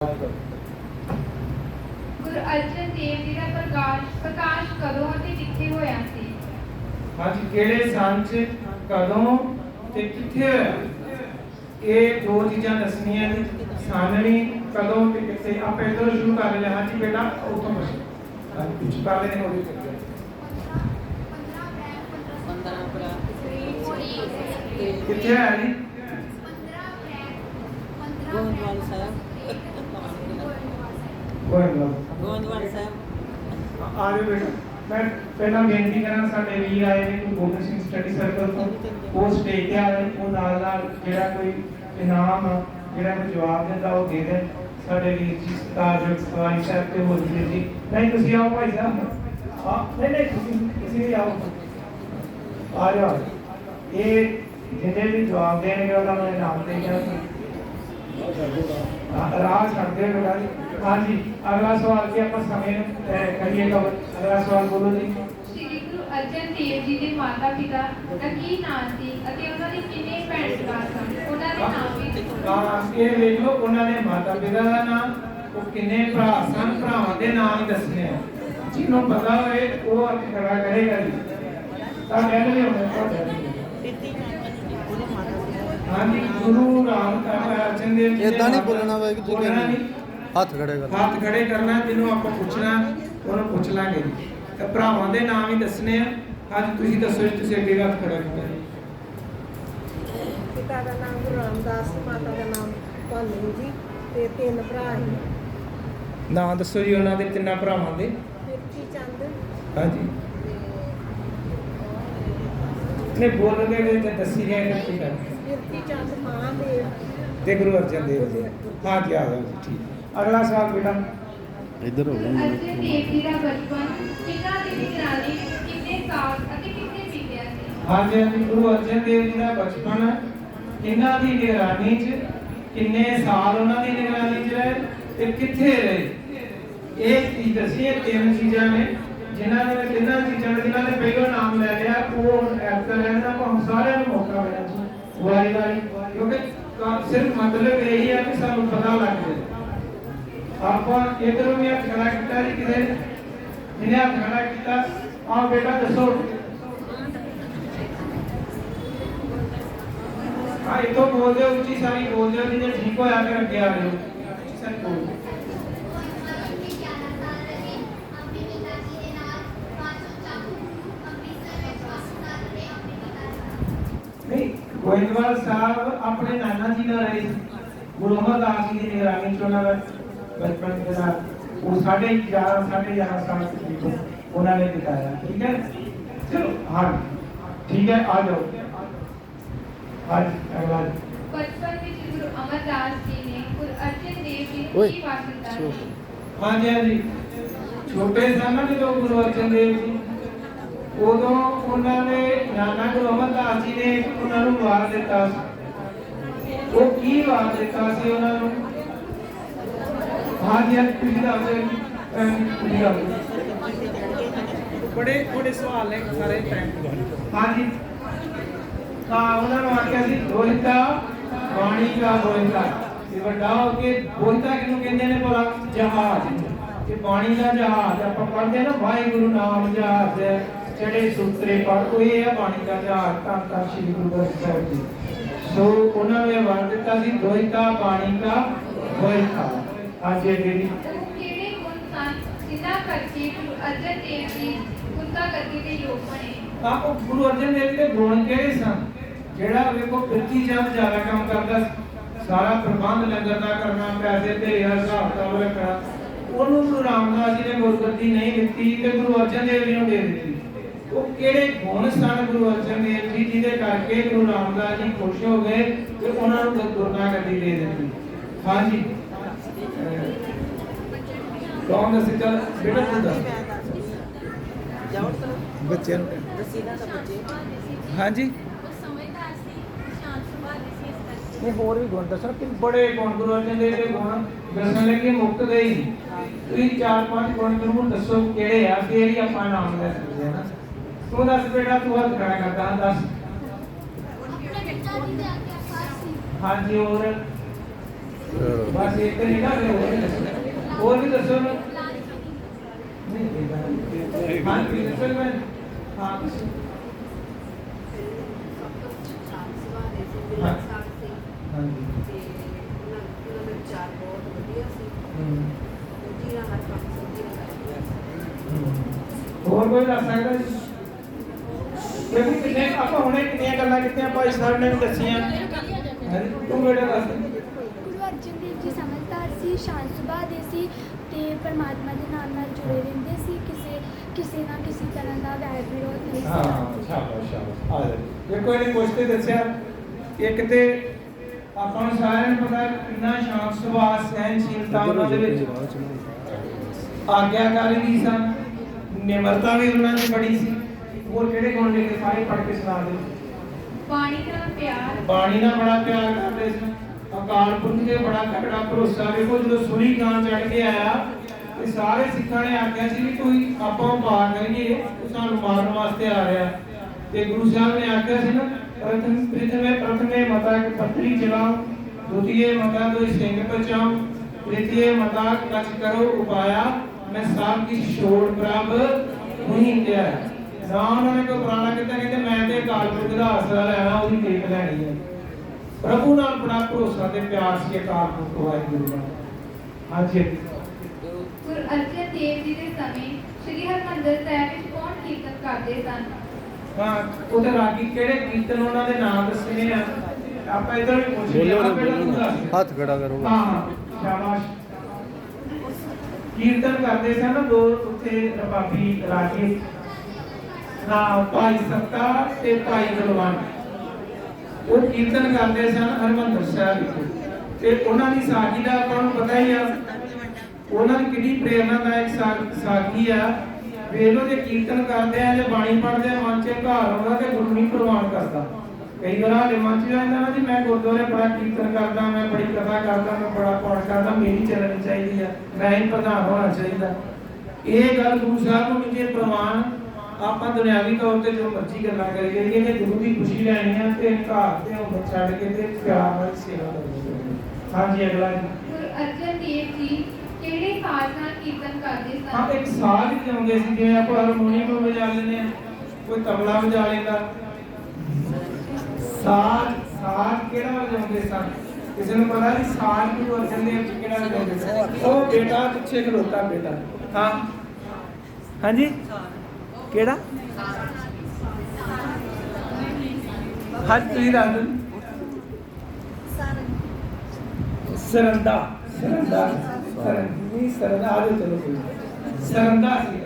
ਗੁਰੂ ਅਰਜਨ ਦੇਵ ਜੀ ਦਾ ਪ੍ਰਕਾਸ਼ ਕਦੋਂ ਅਤੇ ਕਿੱਥੇ ਹੋਇਆ ਸੀ? ਹਾਂਜੀ, ਕਿਹੜੇ ਸੰਨ ਚ, ਕਦੋਂ ਤੇ ਕਿੱਥੇ ਹੋਇਆ? ਇਹ ਦੋ ਚੀਜ਼ਾਂ ਦੱਸਣੀਆਂ ਨੇ, ਸਾਨਣੀ ਕਦੋਂ ਤੇ ਕਿੱਥੇ। ਆਪਾਂ ਇਧਰੋਂ ਸ਼ੁਰੂ ਕਰ ਲਿਆ। ਹਾਂਜੀ ਬੇਟਾ, ਉੱਥੋਂ ਪੁੱਛ ਕਰ ਲੈਣੇ ਹੋਵੇ। 15 ਅਪ੍ਰੈਲ ਕਿੱਥੇ ਹੋਇਆ ਜੀ? ਗੋਇੰਦਵਾਲ ਸਾਹਿਬ। ਗੋਇੰਦਵਾਲ ਸਾਹਿਬ ਆ ਜਾਓ ਬੇਟਾ। ਮੈਂ ਪਹਿਲਾਂ ਬੇਨਤੀ ਕਰਾਂ, ਸਾਡੇ ਵੀਰ ਆਏ ਨੇ ਗੁਰੂ ਗੋਬਿੰਦ ਸਿੰਘ ਸਟੱਡੀ ਸਰਕਲ ਤੋਂ, ਉਹ ਸਟੇਜ ਤੇ ਆਏ, ਉਹ ਨਾਲ ਜਿਹੜਾ ਕੋਈ ਇਨਾਮ ਜਿਹੜਾ ਕੋਈ ਜਵਾਬ ਦਿੰਦਾ ਉਹ ਦੇ ਦੇ। ਸਾਡੇ ਵੀਰ ਜੀ ਸਤਾਰਯੋਗ ਸਵਾਈ ਸਾਹਿਬ ਤੇ ਹੋਰ ਵੀਰ ਜੀ। ਨਹੀਂ ਤੁਸੀਂ ਆਓ ਭਾਈ ਸਾਹਿਬ। ਨਹੀਂ ਤੁਸੀਂ ਵੀ ਆਓ, ਆ ਜਾਓ। ਇਹ ਜਿਹਦੇ ਵੀ ਜਵਾਬ ਦੇਣਗੇ ਉਹਨਾਂ ਨੂੰ ਇਨਾਮ ਦੇਣਾ। ਰਾਹ ਛੱਡਦੇ ਬੇਟਾ ਜੀ। ਹਾਂਜੀ, ਅਗਲਾ ਸਵਾਲ ਕੀ ਆਪਾਂ ਸਮੇਂ ਕਰੀਏ ਕਵਰ। ਅਗਲਾ ਸਵਾਲ ਬੋਲੋ ਜੀ। ਸ੍ਰੀ ਗੁਰੂ ਅਰਜਨ ਦੇਵ ਜੀ ਦੇ ਮਾਤਾ ਪਿਤਾ ਦਾ ਕੀ ਨਾਮ ਸੀ ਅਤੇ ਉਹਨਾਂ ਦੇ ਕਿੰਨੇ ਭੈਣ ਭਰਾ ਸਨ? ਉਹਨਾਂ ਦੇ ਨਾਮ ਵੀ ਇਹ ਵੇਖ ਲਓ, ਉਹਨਾਂ ਦੇ ਮਾਤਾ ਪਿਤਾ ਦਾ ਨਾਮ, ਉਹ ਕਿੰਨੇ ਭਰਾ ਸਨ, ਭਰਾਵਾਂ ਦੇ ਨਾਮ ਹੀ ਦੱਸਣੇ ਆ। ਜਿਹਨੂੰ ਪਤਾ ਹੋਵੇ ਉਹ ਖੜਾ ਕਰੇਗਾ ਜੀ। ਤਾਂ ਕਹਿ ਨਹੀਂ ਹੋਣਾ ਤੁਹਾਡਾ। ਹਾਂਜੀ, ਗੁਰੂ ਰਾਮ ਅਰਜਨ ਦੇਵ ਜੀ ਇਦਾਂ ਨਹੀਂ ਬੋਲਣਾ ਵਾ ਕਿ ਹੱਥ ਖੜੇ ਕਰਨਾ। ਹੱਥ ਖੜੇ ਕਰਨਾ, ਜਿਹਨੂੰ ਆਪਾਂ ਪੁੱਛਣਾ ਉਹਨੂੰ ਪੁੱਛ ਲਾਂਗੇ ਜੀ। ਤੇ ਭਰਾਵਾਂ ਦੇ ਨਾਮ ਹੀ ਦੱਸਣੇ ਆ। ਹਾਂਜੀ ਤੁਸੀਂ ਦੱਸੋ ਜੀ, ਤੁਸੀਂ ਅੱਗੇ ਹੱਥ ਖੜਾ ਕੀਤਾ। ਪਿਤਾ ਦਾ ਨਾਮ ਗੁਰੂ ਰਾਮਦਾਸ, ਮਾਤਾ ਦਾ ਨਾਮ ਭਾਨੀ ਜੀ, ਤੇ ਤਿੰਨ ਭਰਾ ਸੀ। ਨਾਮ ਦੱਸੋ ਜੀ ਉਹਨਾਂ ਦੇ ਤਿੰਨਾਂ ਭਰਾਵਾਂ ਦੇ। ਪ੍ਰਿਥੀ ਚੰਦ, ਹਾਂਜੀ ਨੇ ਬੋਲੋਗੇ ਤੇ ਦੱਸੀ ਗਏ ਨੇ ਕੀ ਕਰਨਾ। ਪ੍ਰਿਥੀ ਚੰਦ ਮਹਾਦੇਵ ਤੇ ਗੁਰੂ ਅਰਜਨ ਦੇਵ ਜੀ। ਹਾਂਜੀ ਆ ਜਾਓ ਜੀ, ਠੀਕ। ਅਗਲਾ ਸਵਾਲ ਬੇਟਾ। ਇੱਧਰ ਹੋ ਗੁਰੂ ਅਰਜਨ ਦੇਵ ਜੀ ਦਾ ਬਚਪਨ ਕਿੰਨਾ ਦੀ ਨਿਗਰਾਨੀ ਕਿੰਨੇ ਸਾਲ ਅਤੇ ਕਿੱਥੇ ਬੀਤਿਆ ਸੀ? ਹਾਂਜੀ ਹਾਂਜੀ, ਗੁਰੂ ਅਰਜਨ ਦੇਵ ਜੀ ਦਾ ਬਚਪਨ ਕਿੰਨਾ ਦੀ ਨਿਗਰਾਨੀ ਚ, ਕਿੰਨੇ ਸਾਲ ਉਹਨਾਂ ਦੀ ਨਿਗਰਾਨੀ ਚ ਰਹੇ ਤੇ ਕਿੱਥੇ ਰਹੇ। ਇਹ ਚੀਜ਼ ਦੱਸੀ। ਇਹ ਤਿੰਨ ਚੀਜ਼ਾਂ ਨੇ ਜਿਨ੍ਹਾਂ ਨੇ ਤਿੰਨਾਂ ਚੀਜ਼ਾਂ ਦੇ ਜਿਨ੍ਹਾਂ ਨੇ ਪਹਿਲਾਂ ਨਾਮ ਲੈ ਲਿਆ, ਉਹ ਐਕਟਰ ਰਹਿਣ ਦਾ ਆਪਾਂ ਸਾਰਿਆਂ ਨੂੰ ਮੌਕਾ ਮਿਲਿਆ ਵਾਰੀ ਵਾਰੀ, ਕਿਉਂਕਿ ਸਿਰਫ ਮਤਲਬ ਇਹ ਹੈ ਕਿ ਸਾਨੂੰ ਪਤਾ ਲੱਗ ਜਾਏ। ਆਪਾਂ ਇਧਰੋਂ ਵੀ ਹੱਥ ਖੜਾ ਕੀਤਾ ਜੀ, ਕਿਸੇ ਜਿਹਨੇ ਹੱਥ ਖੜਾ ਕੀਤਾ। ਆਹ ਬੇਟਾ ਦੱਸੋ। ਹਾਂ, ਇੱਥੋਂ ਬੋਲਦੇ ਹੋ, ਉੱਚੀ ਸਾਰੀ ਬੋਲਦੇ ਹੋ। ਜੇ ਠੀਕ ਹੋਇਆ ਫਿਰ ਅੱਗੇ ਆ ਜਾਓ। ਸਰ ਬੋਲ। ਨਹੀਂ, ਗੋਇੰਦਵਾਲ ਸਾਹਿਬ ਆਪਣੇ ਨਾਨਾ ਜੀ ਨਾਲ ਰਹੇ। ਗੁਰੂ ਅਮਰਦਾਸ ਜੀ ਦੀ ਨਿਗਰਾਨੀ ਚ ਉਹਨਾਂ ਦਾ ਬਚਪਨ ਜਿਹੜਾ ਉਹ 11.5 ਸਾਲ ਤੱਕ ਉਹਨਾਂ ਨੇ ਬਿਤਾਇਆ। ਠੀਕ ਹੈ, ਚਲੋ ਹਾਂ ਠੀਕ ਹੈ, ਆ ਜਾਓ। ਹਾਂਜੀ ਅਗਲਾ। ਬਚਪਨ ਵਿੱਚ ਗੁਰੂ ਅਮਰਦਾਸ ਜੀ ਨੇ ਗੁਰੂ ਅਰਜਨ ਦੇਵ ਜੀ ਨੂੰ ਕੀ ਵਾਰ ਦਿੱਤਾ ਸੀ? ਹਾਂਜੀ ਹਾਂਜੀ, ਛੋਟੇ ਸਨ ਜਦੋਂ ਗੁਰੂ ਅਰਜਨ ਦੇਵ ਜੀ, ਉਦੋਂ ਉਹਨਾਂ ਦੇ ਨਾਨਾ ਗੁਰੂ ਅਮਰਦਾਸ ਜੀ ਨੇ ਉਹਨਾਂ ਨੂੰ ਵਾਰ ਦਿੱਤਾ ਸੀ। ਉਹ ਕੀ ਵਾਰ ਦਿੱਤਾ ਸੀ ਉਹਨਾਂ ਨੂੰ? ਹਾਂਜੀ ਤੁਸੀਂ ਦੱਸੋ। ਬੜੇ ਥੋੜੇ ਸਵਾਲ ਨੇ ਸਾਰੇ ਟਾਈਮ। ਹਾਂਜੀ ਤਾਂ ਉਹਨਾਂ ਨੂੰ ਆਖਿਆ ਸੀ ਗੋਇੰਦਾ ਬਾਣੀ ਦਾ ਗੋਇੰਦਾ। ਇਹ ਵੱਡਾ ਹੋ ਕੇ ਗੋਇੰਦਾ ਕਿਹਨੂੰ ਕਹਿੰਦੇ ਨੇ ਭਲਾ? ਜਹਾਜ਼। ਇਹ ਬਾਣੀ ਦਾ ਜਹਾਜ਼ ਆਪਾਂ ਪੜ੍ਹਦੇ ਨਾ, ਵਾਹਿਗੁਰੂ ਨਾਮ ਜਹਾਜ਼ ਚੜੇ ਸੂਤਰੇ ਪੜ੍ਹ, ਉਹ ਇਹ ਹੈ ਬਾਣੀ ਦਾ ਜਹਾਜ਼। ਧੰਨ ਧੰਨ ਸ੍ਰੀ ਗੁਰੂ ਗ੍ਰੰਥ ਸਾਹਿਬ ਜੀ। ਸੋ ਉਹਨਾਂ ਨੇ ਵਾਰ ਦਿੱਤਾ ਸੀ ਗੋਇੰਦਾ ਬਾਣੀ ਦਾ ਗੋਇੰਦਾ। ਹਾਂਜੀ ਜਿਹੜੀ ਉਹ ਕਿਹੜੇ ਗੁਣ ਸਨ ਜਿਨ੍ਹਾਂ ਕਰਕੇ ਗੁਰੂ ਅਰਜਨ ਦੇਵ ਜੀ ਗੁਰਤਾ ਗੱਦੀ ਦੇ ਯੋਗ ਬਣੇ? ਤਾਂ ਉਹ ਗੁਰੂ ਅਰਜਨ ਦੇਵ ਦੇ ਗੁਣ ਕਿਹੜੇ ਸਨ? ਜਿਹੜਾ ਵੇਖੋ ਪ੍ਰਿਥੀ ਚੰਦ ਜ਼ਿਆਦਾ ਕੰਮ ਕਰਦਾ, ਸਾਰਾ ਪ੍ਰਬੰਧ ਲੰਗਰ ਦਾ ਕਰਨਾ, ਪੈਸੇ ਤੇ ਹਿਸਾਬ ਕਿਤਾਬ ਰੱਖਣਾ, ਉਹਨੂੰ ਗੁਰੂ ਰਾਮਦਾਸ ਜੀ ਨੇ ਗੁਰਗੱਦੀ ਨਹੀਂ ਦਿੱਤੀ ਤੇ ਗੁਰੂ ਅਰਜਨ ਦੇਵ ਜੀ ਨੂੰ ਦੇ ਦਿੱਤੀ। ਉਹ ਕਿਹੜੇ ਗੁਣ ਸਨ ਗੁਰੂ ਅਰਜਨ ਦੇਵ ਜੀ ਜਿਹਦੇ ਕਰਕੇ ਗੁਰੂ ਰਾਮਦਾਸ ਜੀ ਖੁਸ਼ ਹੋ ਗਏ ਤੇ ਉਹਨਾਂ ਨੂੰ ਗੁਰਤਾ ਗੱਦੀ ਦੇ ਦਿੱਤੀ? ਹਾਂਜੀ ਕੌਣ ਦੱਸੇ? ਚੱਲ ਬੇਟਾ ਤੂੰ ਦੱਸ। ਜਾਓ ਚਲੋ ਬੱਚਿਆਂ ਨੂੰ ਦੱਸੀ ਦਾ ਤਾਂ ਬੱਚੇ। ਹਾਂਜੀ ਨਹੀਂ, ਹੋਰ ਵੀ ਗੁਣ ਦੱਸੋ ਕਿ ਬੜੇ ਗੁਣ ਗੁਰੂ ਅਰਜਨ ਦੇਵ ਦੇ ਗੁਣ ਦੱਸਣ ਲੱਗੇ ਮੁੱਕਦੇ ਹੀ ਨਹੀਂ। ਤੁਸੀਂ 4-5 ਗੁਣ ਜ਼ਰੂਰ ਦੱਸੋ ਕਿਹੜੇ ਆ, ਫੇਰ ਹੀ ਆਪਾਂ ਨਾਮ ਲੈ ਸਕਦੇ ਹਾਂ ਨਾ। ਤੂੰ ਦੱਸ ਬੇਟਾ, ਤੂੰ ਹੱਥ ਖੜਾ ਕਰਦਾ। ਦੱਸ। ਹਾਂਜੀ ਹੋਰ बस एक तो नहीं ना और भी दसो ना हाँ प्रिंसिपल मैम हाँ हाँ हाँ जी ਹੋਰ ਕੋਈ ਦੱਸ ਸਕਦਾ ਜੀ ਕਿਉਂਕਿ ਕਿੰਨੇ ਆਪਾਂ ਹੁਣੇ ਕਿੰਨੀਆਂ ਗੱਲਾਂ ਕੀਤੀਆਂ ਭਾਈ ਸਾਹਿਬ ਨੇ ਵੀ ਦੱਸੀਆਂ ਤੂੰ ਬੇਟਾ ਦੱਸ ਗੁਰੂ ਅਰਜਨ ਦੇਵ ਜੀ ਸਮਝਦਾਰ ਸੀ, ਸ਼ਾਂਤ ਸੁਭਾਅ ਦੇ ਸੀ ਤੇ ਪਰਮਾਤਮਾ ਦੇ ਨਾਲ ਜੁੜੇ ਰਹਿੰਦੇ ਸੀ। ਕਿਸੇ ਨਾ ਕਿਸੇ ਤਰ੍ਹਾਂ ਦਾ ਵੈਰ ਵਿਰੋਧ ਨਹੀਂ ਸੀ। ਹਾਂ ਸ਼ਾਬਾਸ਼ ਸ਼ਾਬਾਸ਼ ਆ ਜਾ ਦੇਖੋ ਇਹਨੇ ਕੁਛ ਤੇ ਦੱਸਿਆ ਇੱਕ ਤੇ ਆਪਾਂ ਨੂੰ ਸਾਰਿਆਂ ਨੂੰ ਪਤਾ ਕਿੰਨਾ ਸ਼ਾਂਤ ਸੁਭਾਅ ਸਹਿਨਸ਼ੀਲਤਾ ਉਹਨਾਂ ਦੇ ਵਿੱਚ ਆਗਿਆਕਾਰੀ ਵੀ ਸਨ, ਨਿਮਰਤਾ ਵੀ ਉਹਨਾਂ ਦੀ ਬੜੀ ਸੀ। ਹੋਰ ਕਿਹੜੇ ਗੁਣ ਲਿਖੇ ਸਾਰੇ ਪੜ੍ਹ ਕੇ ਸੁਣਾ ਦਿਓ। ਬਾਣੀ ਨਾਲ ਪਿਆਰ ਬਾਣੀ ਨਾਲ ਬੜਾ ਪਿਆਰ ਕਰਦੇ ਸਨ, ਅਕਾਲ ਪੁਰਖ ਤੇ ਬੜਾ ਤਕੜਾ ਭਰੋਸਾ। ਵੇਖੋ ਜਦੋਂ ਸੂਲੀ ਕਾਂ ਚੜ ਕੇ ਆਇਆ ਤੇ ਸਾਰੇ ਸਿੱਖਾਂ ਨੇ ਆਖਿਆ ਸੀ ਵੀ ਕੋਈ ਆਪਾਂ ਪਾ ਕਰੀਏ ਸਾਨੂੰ ਮਾਰਨ ਵਾਸਤੇ ਆ ਰਿਹਾ ਤੇ ਗੁਰੂ ਸਾਹਿਬ ਨੇ ਆਖਿਆ ਸੀ ਨਾ प्रथमे मता के पत्री चलाओ, द्वितीय मता तो सिंह बचाओ, तृतीय मता कच करो उपाया, मैं सब की छोड़ प्रभ नहीं दिया। ना उन्होंने कोई पुराना कहता कहते मैं ते अकाल पुरख दा आसरा लेना ओदी देख लैनी है। प्रभु नाल बड़ा भरोसा ते प्यार सी अकाल पुरख वाहिगुरू नाल। हां जी गुरु अर्जन देव जी के समय श्री हरमंदिर साहिब विच कौन कीर्तन करते सन? हाँ उधर रागी केड़े कीर्तन उन्होंने नाम दसने हैं आप इधर भी पूछ लिया आप पहले तू दस हाथ खड़ा करो। हाँ शाबाश कीर्तन करते सन ना दो उत्थे रबाबी रागी ना भाई सत्ता ते भाई बलवान वो कीर्तन करते सन हरमंदिर साहिब विच ते उन्हां दी साखी दा आपां नूं पता ही आ उन्हां दी कितनी प्रेरणादायक साखी आ। ਵੇਲੋ ਜੇ ਕੀਰਤਨ ਕਰਦੇ ਆ ਜੇ ਬਾਣੀ ਪੜ੍ਹਦੇ ਆ ਮਨ 'ਚ ਘਰ ਆਉਂਦਾ ਤੇ ਗੁਰੂ ਨਹੀਂ ਪ੍ਰਵਾਨ ਕਰਦਾ। ਕਈ ਵਾਰ ਸਾਡੇ ਮਨ 'ਚ ਜਾਂਦਾ ਨਾ ਜੀ ਮੈਂ ਗੁਰਦੁਆਰੇ ਬੜਾ ਕੀਰਤਨ ਕਰਦਾ, ਮੈਂ ਬੜੀ ਕਥਾ ਕਰਦਾ, ਮੈਂ ਬੜਾ ਪਾਠ ਕਰਦਾ, ਮੇਰੀ ਚੱਲਣੀ ਚਾਹੀਦੀ ਆ, ਮੈਂ ਹੀ ਪ੍ਰਧਾਨ ਹੋਣਾ ਚਾਹੀਦਾ। ਇਹ ਗੱਲ ਗੁਰੂ ਸਾਹਿਬ ਨੂੰ ਜੇ ਪ੍ਰਵਾਨ ਆਪਾਂ ਦੁਨਿਆਵੀ ਤੌਰ ਤੇ ਜੋ ਮਰਜ਼ੀ ਗੱਲਾਂ ਕਰੀ ਜਾਈਏ ਕਿ ਗੁਰੂ ਦੀ ਖੁਸ਼ੀ ਲੈਣੀ ਆ ਤੇ ਘਰ ਤੇ ਹੁਣ ਛੱਡ ਕੇ ਤੇ ਪਿਆਰ ਨਾਲ ਸੇਵਾ ਕਰਨੀ ਚਾਹੀਦੀ। ਹਾਂਜੀ ਅਗਲਾ ਜੀ ਗੁਰੂ ਅਰਜਨ ਦੇਵ ਜੀ ਕਿਹੜੇ ਸਾਜ਼ ਨਾਲ ਕੀਰਤਨ ਕਰਦੇ ਸਨ? ਹਾਂ ਇੱਕ ਸਾਜ਼ ਵਜਾਉਂਦੇ ਸੀ ਜਿਵੇਂ ਆਪਾਂ ਹਾਰਮੋਨੀਅਮ ਵਜਾ ਲੈਂਦੇ ਆ, ਕੋਈ ਤਬਲਾ ਵਜਾ ਲੈਂਦਾ। ਸਾਜ਼ ਕਿਹੜਾ ਵਜਾਉਂਦੇ ਸਨ? ਕਿਸੇ ਨੂੰ ਪਤਾ ਨਹੀਂ ਸਾਜ਼ ਗੁਰੂ ਅਰਜਨ ਦੇਵ ਜੀ ਕਿਹੜਾ ਵਜਾਉਂਦੇ ਸਨ? ਉਹ ਬੇਟਾ ਪਿੱਛੇ ਖਲੋਤਾ ਬੇਟਾ। ਹਾਂ ਹਾਂਜੀ ਕਿਹੜਾ? ਹਾਂ ਤੁਸੀਂ ਦੱਸ ਦਿਓ। ਸਰੰਦਾ ਸਰੰਦਾ ਸਰੰਦੀ ਸਰੰਦਾ ਆਜੋ ਚਲੋ ਸਰੰਦਾ ਸੀ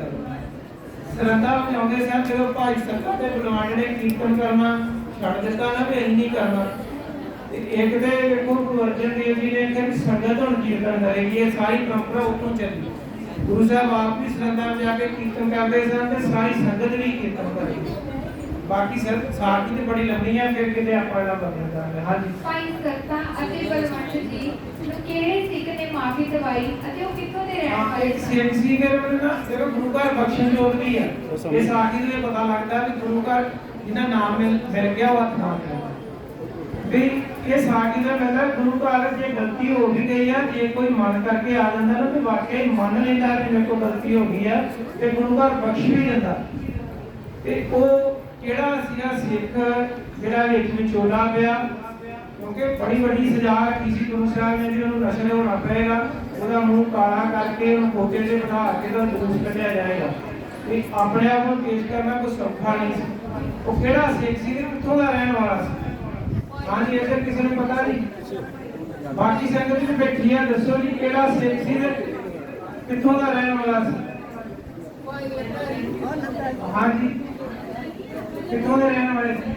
ਸਰੰਦਾ ਵਜਾਉਂਦੇ ਸਨ। ਜਦੋਂ ਭਾਈ ਸੰਗਤ ਦੇ ਬੁਲਾਣ ਨੇ ਕੀਰਤਨ ਕਰਨਾ ਛੱਡ ਦਿੱਤਾ ਨਾ ਵੀ ਅਸੀਂ ਨਹੀਂ ਕਰਨਾ ਤੇ ਇੱਕ ਤੇ ਵੇਖੋ ਗੁਰੂ ਅਰਜਨ ਦੇਵ ਜੀ ਨੇ ਕਿਹਾ ਕਿ ਸੰਗਤ ਹੁਣ ਕੀਰਤਨ ਕਰੇਗੀ। ਇਹ ਸਾਰੀ ਪਰੰਪਰਾ ਉੱਥੋਂ ਚੱਲੀ। ਗੁਰੂ ਸਾਹਿਬ ਆਪ ਵੀ ਸਰੰਦਾ ਵਜਾ ਕੇ ਕੀਰਤਨ ਕਰਦੇ ਸਨ ਤੇ ਸਾਰੀ ਸੰਗਤ ਵੀ ਕੀਰਤਨ ਕਰਦੀ। ਬਾਕੀ ਸਾਖੀ ਤੇ ਬੜੀ ਲੰਮੀ ਆ ਫਿਰ ਕਿਤੇ ਆਪਾਂ ਇਹਦਾ ਵਰਣਨ ਕਰਾਂਗੇ। ਹਾਂਜੀ ਭਾਈ ਸਰਤਾ ਅਤੇ ਬਲਵੰਤ ਜੀ ਨੂੰ ਕਿਹੜੇ ਸਿੱਖ ਨੇ ਮਾਫੀ ਦਵਾਈ ਅਤੇ ਉਹ ਕਿੱਥੋਂ ਦੇ ਰਹਿਣ ਵਾਲੇ ਇੱਕ ਸਿੰਘ ਸੀ ਕਿ ਨਾ ਦੇਖੋ ਗੁਰੂ ਘਰ ਬਖਸ਼ਣ ਜੋਗ ਵੀ ਆ। ਇਹ ਸਾਖੀ ਤੋਂ ਇਹ ਪਤਾ ਲੱਗਦਾ ਵੀ ਗੁਰੂ ਘਰ ਜਿਹਨਾਂ ਨਾਮ ਮਿਲ ਗਿਆ ਉਹ ਹੱਥ ਨਾਲ ਮਿਲਦਾ ਵੀ ਇਹ ਸਾਖੀ ਦਾ ਮਤਲਬ ਗੁਰੂ ਘਰ ਜੇ ਗਲਤੀ ਹੋ ਵੀ ਗਈ ਆ ਜੇ ਕੋਈ ਮਨ ਕਰਕੇ ਆ ਜਾਂਦਾ ਨਾ ਤੇ ਵਾਕਈ ਮੰਨ ਲੈਂਦਾ ਕਿ ਮੇਰੇ ਕੋਲ ਗਲਤੀ ਹੋ ਗਈ ਆ ਤੇ ਗੁਰੂ ਘਰ ਬਖਸ਼ ਵੀ ਦਿੰਦਾ। ਤੇ ਉਹ ਕਿਹੜਾ ਸੀਗਾ ਸਿੱਖ ਜਿਹੜਾ ਵਿੱਚ ਵਿਚੋਲਾ ਪਿਆ ਕਿਉਂਕਿ ਬੜੀ ਵੱਡੀ ਸਜ਼ਾ ਰੱਖੀ ਸੀ ਗੁਰੂ ਸਾਹਿਬ ਨੇ ਵੀ ਉਹਨੂੰ ਨਸ਼ੇ ਹੋਣਾ ਪਏਗਾ, ਉਹਦਾ ਮੂੰਹ ਕਾਲਾ ਕਰਕੇ ਉਹਨੂੰ ਕੋਟੇ ਤੇ ਬਿਠਾ ਕੇ ਤਾਂ ਜਲੂਸ ਕੱਢਿਆ ਜਾਏਗਾ। ਇਹ ਆਪਣੇ ਆਪ ਨੂੰ ਪੇਸ਼ ਕਰਨਾ ਕੋਈ ਸੌਖਾ ਨਹੀਂ ਸੀ। ਉਹ ਕਿਹੜਾ ਸਿੱਖ ਸੀ ਤੇ ਕਿੱਥੋਂ ਦਾ ਰਹਿਣ ਵਾਲਾ ਸੀ? ਹਾਂਜੀ ਇੱਧਰ ਕਿਸੇ ਨੂੰ ਪਤਾ ਨਹੀਂ? ਬਾਕੀ ਸੰਗਤ ਜੀ ਬੈਠੀ ਆ ਦੱਸੋ ਜੀ ਕਿਹੜਾ ਸਿੱਖ ਸੀ ਤੇ ਕਿੱਥੋਂ ਦਾ ਰਹਿਣ ਵਾਲਾ ਸੀ? ਹਾਂਜੀ ਕਿੱਥੋਂ ਦੇ ਰਹਿਣ ਵਾਲੇ ਸੀ?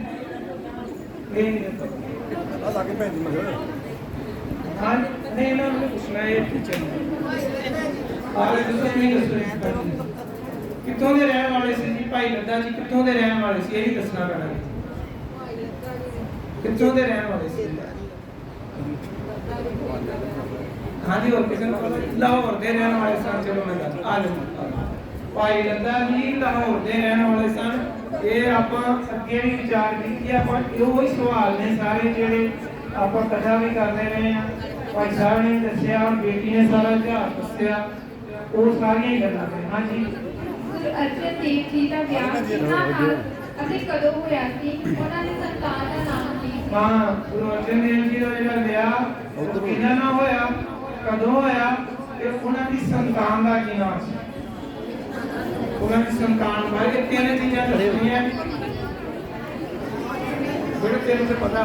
ਇਹ ਆ ਲਾਗੇ ਪੈਂਦੀ ਮਗਰ ਹਾਂ ਨਹੀਂ ਇਹਨਾਂ ਨੂੰ ਪੁੱਛਣਾ ਇਹ ਟੀਚਰ ਆਲੇ ਤੁਸੀਂ ਨਹੀਂ ਦੱਸੋ ਕਿੱਥੋਂ ਦੇ ਰਹਿਣ ਵਾਲੇ ਸੀ ਜੀ? ਭਾਈ ਲੱਦਾ ਜੀ ਕਿੱਥੋਂ ਦੇ ਰਹਿਣ ਵਾਲੇ ਸੀ? ਇਹ ਵੀ ਦੱਸਣਾ ਪੈਣਾ ਕਿੱਥੋਂ ਦੇ ਰਹਿਣ ਵਾਲੇ ਸੀ? ਹਾਂਜੀ ਹੋਰ ਕਿਸੇ ਨੂੰ ਪਤਾ? ਲਾਹੌਰ ਦੇ ਰਹਿਣ ਵਾਲੇ ਸਨ। ਚਲੋ ਮੈਂ ਦੱਸ ਆ ਜਾਓ ਭਾਈ ਲੱਦਾ ਜੀ ਲਾਹੌਰ ਦੇ ਰਹਿਣ ਵਾਲੇ ਸਨ। ਇਹ ਆਪਾਂ ਅੱਗੇ ਵੀ ਵਿਚਾਰ ਕੀਤੀ ਆਪਾਂ ਇਹੋ ਹੀ ਸਵਾਲ ਨੇ ਸਾਰੇ ਜਿਹੜੇ ਆਪਾਂ ਕਥਾ ਵੀ ਕਰਦੇ ਰਹੇ ਆ ਭਾਈ ਸਾਹਿਬ ਨੇ ਦੱਸਿਆ ਔਰ ਬੇਟੀ ਨੇ ਸਾਰਾ ਇਤਿਹਾਸ ਦੱਸਿਆ, ਉਹ ਸਾਰੀਆਂ ਹੀ ਗੱਲਾਂ ਨੇ। ਹਾਂਜੀ ਗੁਰੂ ਅਰਜਨ ਦੇਵ ਜੀ ਦਾ ਵਿਆਹ ਕਿੰਨਾ ਕਾਲ ਅਤੇ ਕਦੋਂ ਹੋਇਆ ਸੀ? ਉਹਨਾਂ ਦੀ ਸੰਤਾਨ ਦਾ ਨਾਮ ਕੀ ਸੀ? ਹਾਂ, ਗੁਰੂ ਅਰਜਨ ਦੇਵ ਜੀ ਦਾ ਜਿਹੜਾ ਵਿਆਹ ਉਹ ਕਿਹਨਾਂ ਨਾਲ ਹੋਇਆ, ਕਦੋਂ ਹੋਇਆ ਤੇ ਉਹਨਾਂ ਦੀ ਸੰਤਾਨ ਦਾ ਕੀ ਨਾਮ ਸੀ? ਉਹਨਾਂ ਦੀ ਸੰਤਾਨ ਬਾਰੇ ਤਿੰਨ ਚੀਜ਼ਾਂ ਦੱਸਣੀਆਂ ਜਿਹੜੇ ਤੈਨੂੰ ਤੇ ਪਤਾ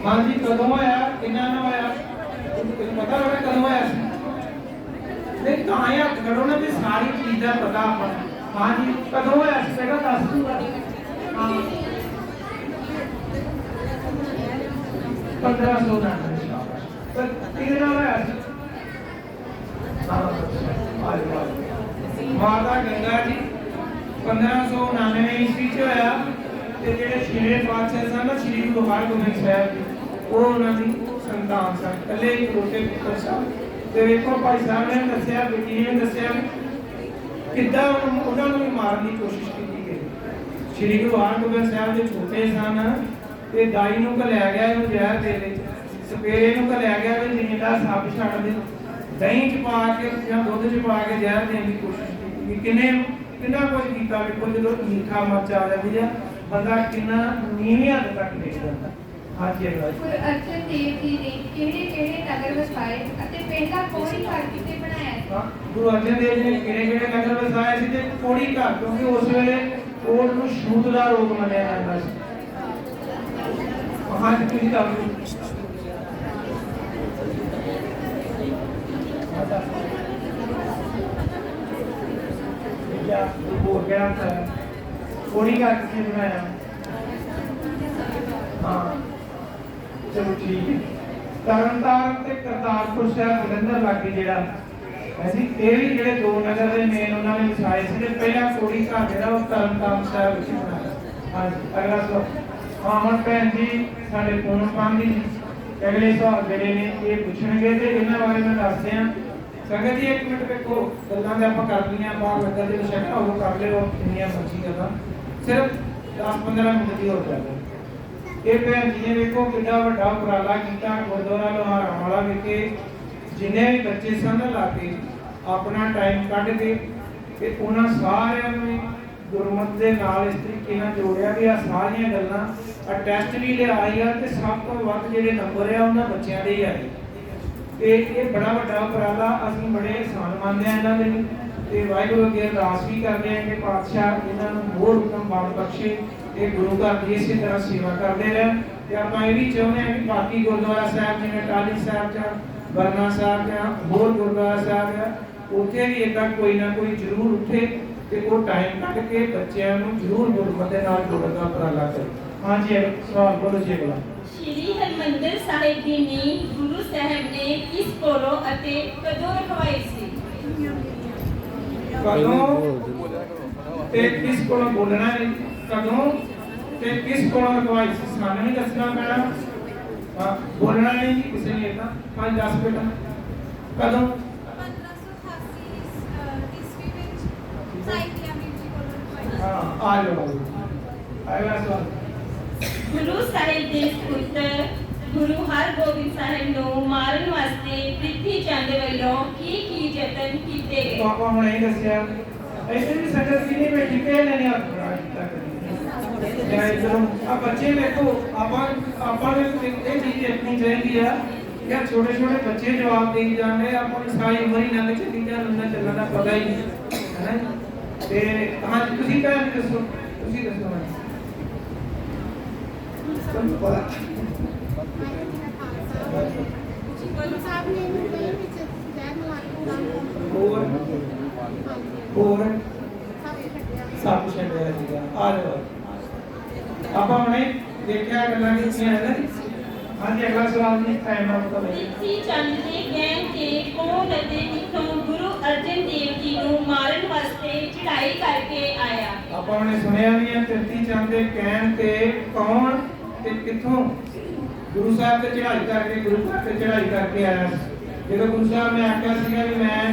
ਹਾਂਜੀ ਕਦੋਂ ਹੋਇਆ, ਕਿੰਨਾ ਨਾ ਹੋਇਆ, ਤੁਹਾਨੂੰ ਪਤਾ ਹੋਣਾ ਕਦੋਂ ਹੋਇਆ ਸੀ? ਨਹੀਂ ਤਾਂ ਇਹ ਹੱਥ ਕਰੋ ਨਾ ਵੀ ਸਾਰੀ ਚੀਜ਼ ਦਾ ਪਤਾ ਆਪਾਂ ਨੂੰ। ਹਾਂਜੀ ਕਦੋਂ ਹੋਇਆ ਸੀ ਪਹਿਲਾਂ ਦੱਸ ਦੂੰਗਾ। ਹਾਂ 1500 ਦਾ ਪਰ ਕਿਹਦੇ ਨਾਲ ਹੋਇਆ ਸੀ? ਮਾਤਾ ਗੰਗਾ ਜੀ 1599 ਈਸਵੀ ਚ ਹੋਇਆ ਤੇ ਜਿਹੜੇ ਛੇਵੇਂ ਪਾਤਸ਼ਾਹ ਸਨ ਨਾ ਸ੍ਰੀ ਗੁਰੂ ਹਰਗੋਬਿੰਦ ਸਾਹਿਬ ਜੀ, ਉਹ ਉਹਨਾਂ ਦੀ ਸੰਤਾਨ ਸਨ, ਇਕੱਲੇ ਇਕਲੌਤੇ ਪੁੱਤਰ ਸਨ। ਤੇ ਵੇਖੋ ਭਾਈ ਸਾਹਿਬ ਨੇ ਦੱਸਿਆ, ਬੇਟੀ ਨੇ ਦੱਸਿਆ ਕਿੱਦਾਂ ਉਹਨਾਂ ਨੂੰ ਵੀ ਮਾਰਨ ਦੀ ਕੋਸ਼ਿਸ਼ ਕੀਤੀ ਗਈ। ਸ੍ਰੀ ਗੁਰੂ ਹਰਗੋਬਿੰਦ ਸਾਹਿਬ ਦੇ ਛੋਟੇ ਸਨ ਤੇ ਦਾਈ ਨੂੰ ਘਲਿਆ ਗਿਆ ਇਹਨੂੰ ਜ਼ਹਿਰ ਦੇ ਦੇ, ਸਪੇਰੇ ਨੂੰ ਘਲਿਆ ਗਿਆ ਵੀ ਜਿੰਦਾ ਸੱਪ ਛੱਡ ਦੇ, ਦਹੀਂ ਚ ਪਾ ਕੇ ਜਾਂ ਦੁੱਧ ਚ ਪਾ ਕੇ ਜ਼ਹਿਰ ਦੇਣ ਦੀ ਕੋਸ਼ਿਸ਼ ਕੀਤੀ। ਕਿੰਨਾ ਕੁਝ ਕੀਤਾ। ਵੇਖੋ ਜਦੋਂ ਮੀਠਾ ਮਰਚ ਆ ਜਾਂਦੀ ਆ ਬੰਦਾ ਕਿੰਨਾ ਨੀਵੀਂ ਹੱਦ ਤੱਕ ਦੇਖ ਜਾਂਦਾ। ਹਾਂਜੀ ਗੁਰੂ ਅਰਜਨ ਦੇਵ ਜੀ ਨੇ ਕਿਹੜੇ ਨਗਰ ਵਸਾਏ ਅਤੇ ਪਹਿਲਾ ਕੋੜੀ ਘਰ ਕਿੱਥੇ ਬਣਾਇਆ ਸੀ? ਗੁਰੂ ਅਰਜਨ ਦੇਵ ਜੀ ਨੇ ਕਿਹੜੇ ਨਗਰ ਵਸਾਏ ਸੀ ਤੇ ਕੋੜੀ ਘਰ, ਕਿਉਂਕਿ ਉਸ ਵੇਲੇ ਕੋੜ ਨੂੰ ਛੂਤ ਦਾ ਰੋਗ ਮੰਨਿਆ ਜਾਂਦਾ ਸੀ। ਹਾਂਜੀ ਤੁਸੀਂ ਦੱਸੋ। ਜਾਂ ਹੋਰ ਕਿਹੜਾ ਹੈ ਕੋੜੀ ਘਰ ਕਿੱਥੇ ਬਣਾਇਆ? ਹਾਂ ਚਲੋ ਠੀਕ ਹੈ। ਤਰਨਤਾਰਨ ਤੇ ਕਰਤਾਰਪੁਰ ਸਾਹਿਬ ਜਲੰਧਰ ਲਾਗੇ ਜਿਹੜਾ ਹੈ ਜੀ, ਇਹ ਵੀ ਜਿਹੜੇ ਦੋ ਨਗਰ ਦੇ ਮੇਨ ਉਹਨਾਂ ਨੇ ਵਸਾਏ ਸੀ ਤੇ ਪਹਿਲਾ ਕੋੜੀ ਘਰ ਜਿਹੜਾ ਉਹ ਤਰਨਤਾਰਨ ਸਾਹਿਬ ਵਿੱਚ ਬਣਾਇਆ। ਹਾਂਜੀ ਅਗਲਾ ਸਵਾਲ। ਹਾਂ ਹੁਣ ਭੈਣ ਜੀ ਸਾਡੇ ਫੋਨ ਪਾਉਂਦੀ ਜੀ, ਅਗਲੇ ਸਵਾਲ ਜਿਹੜੇ ਨੇ ਇਹ ਪੁੱਛਣਗੇ ਤੇ ਇਹਨਾਂ ਬਾਰੇ ਮੈਂ ਦੱਸਦੇ ਹਾਂ। ਸੰਗਤ ਜੀ ਇੱਕ ਮਿੰਟ ਵੇਖੋ, ਗੱਲਾਂ ਤੇ ਆਪਾਂ ਕਰ ਲਈਆਂ, ਬਾਹਰ ਲੱਗਾ ਤੇ ਸ਼ੱਕਾ ਉਹ ਕਰ ਲਿਓ, ਕਿੰਨੀਆਂ ਮਰਜ਼ੀ ਗੱਲਾਂ, ਸਿਰਫ 10-15 ਮਿੰਟ ਦੀ ਹੋਰ ਗੱਲ। ਇਹ ਭੈਣ ਜੀ ਨੇ ਵੇਖੋ ਕਿੰਨਾ ਵੱਡਾ ਉਪਰਾਲਾ ਕੀਤਾ ਗੁਰਦੁਆਰਾ ਲੋਹਾਰਾਂ ਵਾਲਾ ਵਿਖੇ, ਜਿੰਨੇ ਵੀ ਬੱਚੇ ਸਨ ਲਾ ਕੇ ਆਪਣਾ ਟਾਈਮ ਕੱਢ ਕੇ ਤੇ ਉਹਨਾਂ ਸਾਰਿਆਂ ਨੂੰ ਗੁਰਮਤਿ ਦੇ ਨਾਲ ਇਸ ਤਰੀਕੇ ਨਾਲ ਜੋੜਿਆ ਵੀ ਆ ਸਾਰੀਆਂ ਗੱਲਾਂ ਆ ਟੈਸਟ ਵੀ ਲਿਆਈ ਆ ਤੇ ਸਭ ਤੋਂ ਵੱਧ ਜਿਹੜੇ ਨੰਬਰ ਆ ਉਹਨਾਂ ਬੱਚਿਆਂ ਦੇ ਹੀ ਆਏ। ਤੇ ਇਹ ਬੜਾ ਵੱਡਾ ਉਪਰਾਲਾ, ਅਸੀਂ ਬੜੇ ਆਸਾਨ ਮੰਨਦੇ ਆ ਇਹਨਾਂ ਦੇ ਤੇ ਵਾਹਿਗੁਰੂ ਅੱਗੇ ਅਰਦਾਸ ਵੀ ਕਰਦੇ ਆ ਕਿ ਪਾਤਸ਼ਾਹ ਇਹਨਾਂ ਨੂੰ ਹੋਰ ਉਤਮ ਬਲ ਬਖਸ਼ੇ ਤੇ ਗੁਰੂ ਘਰ ਦੀ ਇਸੇ ਤਰ੍ਹਾਂ ਸੇਵਾ ਕਰਦੇ ਰਹਿਣ। ਤੇ ਆਪਾਂ ਇਹ ਵੀ ਚਾਹੁੰਦੇ ਆ ਕਿ ਬਾਕੀ ਗੁਰਦੁਆਰਾ ਸਾਹਿਬ ਜਿਵੇਂ ਟਾਹਲੀ ਸਾਹਿਬ ਜਾਂ ਬਰਨਾ ਸਾਹਿਬ ਜਾਂ ਹੋਰ ਗੁਰਦੁਆਰਾ ਸਾਹਿਬ ਆ, ਉੱਥੇ ਵੀ ਏਦਾਂ ਕੋਈ ਨਾ ਕੋਈ ਜ਼ਰੂਰ ਉੱਠੇ ਤੇ ਉਹ ਟਾਈਮ ਕੱਢ ਕੇ ਬੱਚਿਆਂ ਨੂੰ ਜ਼ਰੂਰ ਗੁਰਮਤਿ ਨਾਲ ਜੋੜਨ ਦਾ ਉਪਰਾਲਾ ਕਰੇ। ਹਾਂਜੀ ਸਵਾਲ ਬੋਲੋ ਜੀ ਅਗਲਾ। ਸ਼੍ਰੀ ਹਰਿਮੰਦਰ ਸਾਹਿਬ ਦੀ ਨੀਂਹ ਗੁਰੂ ਸਾਹਿਬ ਨੇ ਕਿਸ ਕੋਲੋਂ ਅਤੇ ਕਦੋਂ ਰਖਵਾਈ ਸੀ? ਕਦੋਂ ਤੇ ਕਿਸ ਕੋਲੋਂ ਬੋਲਣਾ ਹੈ? ਕਦੋਂ ਤੇ ਕਿਸ ਕੋਲੋਂ ਰਖਵਾਈ ਸੀ? ਸਾਨੂੰ ਨਹੀਂ ਦੱਸਣਾ ਪੈਣਾ, ਬੋਲਣਾ ਨਹੀਂ ਜੀ ਕਿਸੇ ਨੇ। ਤਾਂ 5-10 ਬੇਟਾ ਕਦੋਂ? 1588 ਈਸਵੀ ਵਿੱਚ ਸਾਈਕੀਆ ਜੀ ਕੋਲੋਂ ਰਖਵਾਈ। ਹਾਂ ਆ ਜਾਓ ਅਗਲਾ ਸਵਾਲ। ਗੁਰੂ ਸਾਹਿਬ ਦੇ ਪੁੱਤਰ ਗੁਰੂ ਹਰਗੋਬਿੰਦ ਸਾਹਿਬ ਨੂੰ ਮਾਰਨ ਵਾਸਤੇ ਪ੍ਰਿਥੀ ਚੰਦ ਵੱਲੋਂ ਕੀ ਯਤਨ ਕੀਤੇ ਗਏ? ਆਪਾਂ ਹੁਣ ਇਹ ਦੱਸਿਆ ऐसे भी संगत की नहीं बैठी के लेने आप अब बच्चे देखो आप एक चीज देखनी चाहिए या छोटे छोटे बच्चे जवाब दे जाने अपन सारी उम्र ही लंघ चली जा लंघा चलना का पता ही नहीं है ना। ते हां ਤੁਸੀਂ ਕਹਿ ਦੱਸੋ, ਤੁਸੀਂ ਦੱਸੋ ਤੁਹਾਨੂੰ ਪਤਾ ਗੁਰੂ ਸਾਹਿਬ ਨੇ ਇਹਨੂੰ ਕਹੀ ਵਿੱਚ ਜੈ ਮਲਾਈ ਹੋਰ ਸਭ ਛੱਡਿਆ ਸੀਗਾ। ਆ ਜਾਓ ਆਪਾਂ ਹੁਣੇ ਦੇਖਿਆ ਗੱਲਾਂ ਕੀਤੀਆਂ ਹੈ ਨਾ। ਹਾਂਜੀ ਅਗਲਾ ਸਵਾਲ ਨਹੀਂ ਟਾਈਮ ਆਉਟ ਕਰ ਲਈ। ਪ੍ਰਿਥੀ ਚੰਦ ਦੇ ਕਹਿਣ ਤੇ ਕੌਣ ਅਤੇ ਕਿੱਥੋਂ ਗੁਰੂ ਅਰਜਨ ਦੇਵ ਜੀ ਨੂੰ ਮਾਰਨ ਵਾਸਤੇ ਚੜ੍ਹਾਈ ਕਰਕੇ ਆਇਆ? ਆਪਾਂ ਹੁਣੇ ਸੁਣਿਆ ਵੀ ਹੈ ਪ੍ਰਿਥੀ ਚੰਦ ਦੇ ਕਹਿਣ ਤੇ ਕੌਣ ਤੇ ਕਿੱਥੋਂ ਗੁਰੂ ਸਾਹਿਬ ਤੇ ਚੜ੍ਹਾਈ ਕਰਕੇ ਗੁਰੂ ਘਰ ਤੇ ਚੜ੍ਹਾਈ ਕਰਕੇ ਆਇਆ। ਜਦੋਂ ਗੁਰੂ ਸਾਹਿਬ ਨੇ ਆਖਿਆ ਸੀਗਾ ਵੀ ਮੈਂ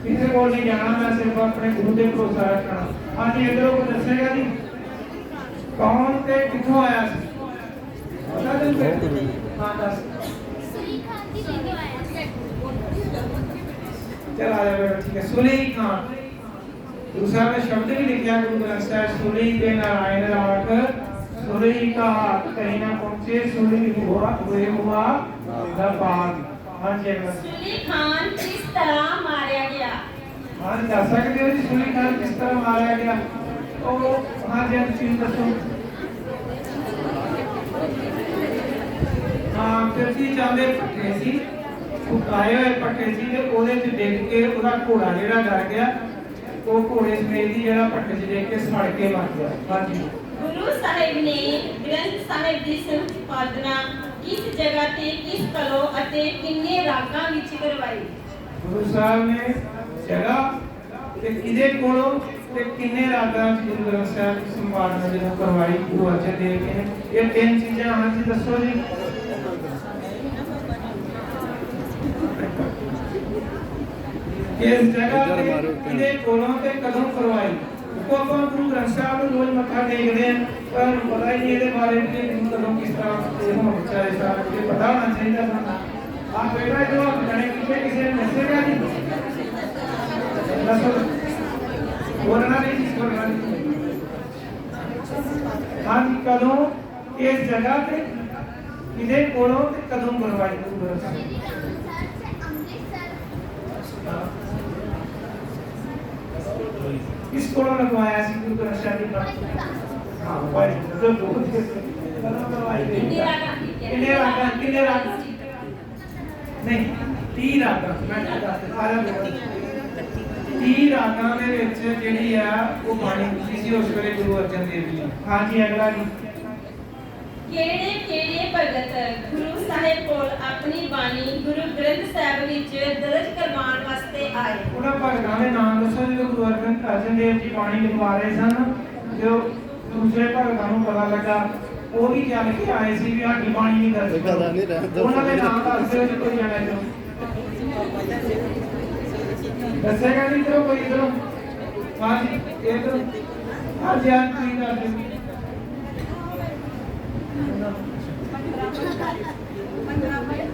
किसी को नहीं जाना, मैं सिर्फ अपने गुरु पे भरोसा रखना। हाँ जी, इधरों को दसेगा जी कौन ते किथों आया सी? पता नहीं। हाँ दस। चल आ जा बेटा, ठीक है। सुली खान। दूसरा में शब्द भी लिखा गुरु ग्रंथ साहिब, सुली पे नारायण राग, सुली का हाथ कहीं ना पहुंचे, सुली हुआ दबान। हाँ जी सुली खान किस तरह मारा गया? हाँ जी, दस सकते हो जी सुली खान किस तरह मारा गया? तो हाँ जी, चीज दसो। हाँ, फिर जी चाहते पट्टे सी, उठाए हुए पट्टे सी ते ओदे च डिग के ओदा घोड़ा जेड़ा डर गया, वो घोड़े समेत ही जेड़ा पट्टे च डिग के सड़ के मर गया। हाँ जी। गुरु साहिब ने ग्रंथ साहिब ਦੀ ਸੰਪਾਦਨਾ किस जगह ते किस कलो ਅਤੇ ਕਿੰਨੇ ਰਾਗਾਂ ਵਿੱਚ ਕਰਵਾਈ? गुरु साहब ने जगह ते किदे कोलों ते किन्ने रागां च गुरु ग्रंथ साहिब की संपादना जो करवाई गुरु अर्जन देव जी ने? ये तीन चीजें हाँ जी दसो जी। किस जगह ते किदे कोलों ते कदों करवाई? को अपन गुरु ग्रंथ साहिब ਨੂੰ रोज मत्था टेकते हैं, पर पता ही नहीं ਇਹਦੇ ਬਾਰੇ कि कदों किस तरह से होना चाहिए, सारा कुछ पता होना चाहिए था। आप बेटा जो जाने पीछे किसी ने दसेगा जी? दसो। बोलना नहीं, किस बोलना नहीं। हाँ जी, कदों इस जगह पे किदे कोलों ते कदों करवाई गुरु ग्रंथ साहिब? किस कोलों लगवाया सी गुरु ग्रंथ साहिब जी का? हाँ, भाई तो दो कदों करवाई गई। किन्ने रागां नहीं 30 रागां मैं ਦੱਸ ਆਇਆ ਬੋਲ 30 ਰਾਗਾਂ ਦੇ ਵਿੱਚ ਜਿਹੜੀ ਆ ਉਹ ਬਾਣੀ ਲਿਖੀ ਸੀ ਉਸ ਵੇਲੇ ਗੁਰੂ ਅਰਜਨ ਦੇਵ ਜੀ। ਹਾਂ ਜੀ, ਅਗਲਾ ਜੀ। ਕਿਹੜੇ ਕਿਹੜੇ ਭਗਤ ਗੁਰੂ ਸਾਹਿਬ ਕੋਲ ਆਪਣੀ ਬਾਣੀ ਗੁਰੂ ਗ੍ਰੰਥ ਸਾਹਿਬ ਵਿੱਚ ਦਰਜ ਕਰਵਾਉਣ ਵਾਸਤੇ ਆਏ? ਉਹਨਾਂ ਭਗਤਾਂ ਦੇ ਨਾਮ ਦੱਸੋ ਜਦੋਂ ਗੁਰੂ ਅਰਜਨ ਦੇਵ ਜੀ ਬਾਣੀ ਲਿਖਵਾ ਰਹੇ ਸਨ। ਜੋ ਦੂਸਰੇ ਭਗਤਾਂ ਨੂੰ ਪਤਾ ਲੱਗਾ ਉਹ ਵੀ ਚੱਲ ਕੇ ਆਏ ਸੀ ਵੀ ਸਾਡੀ ਬਾਣੀ ਨਹੀਂ ਦਰਜ ਕਰੋ। ਉਹਨਾਂ ਦੇ ਨਾਮ ਦੱਸ ਦਿਓ ਜੀ ਕੋਈ ਜਾਣੇ ਤੋਂ। ਦੱਸੇਗਾ ਨਹੀਂ ਇਧਰੋਂ ਕੋਈ ਇਧਰੋਂ? ਹਾਂ ਜੀ, ਇਧਰੋਂ। ਹਾਂ ਜੀ, ਆਪ ਕੀ ਦੱਸ ਦਿਓ।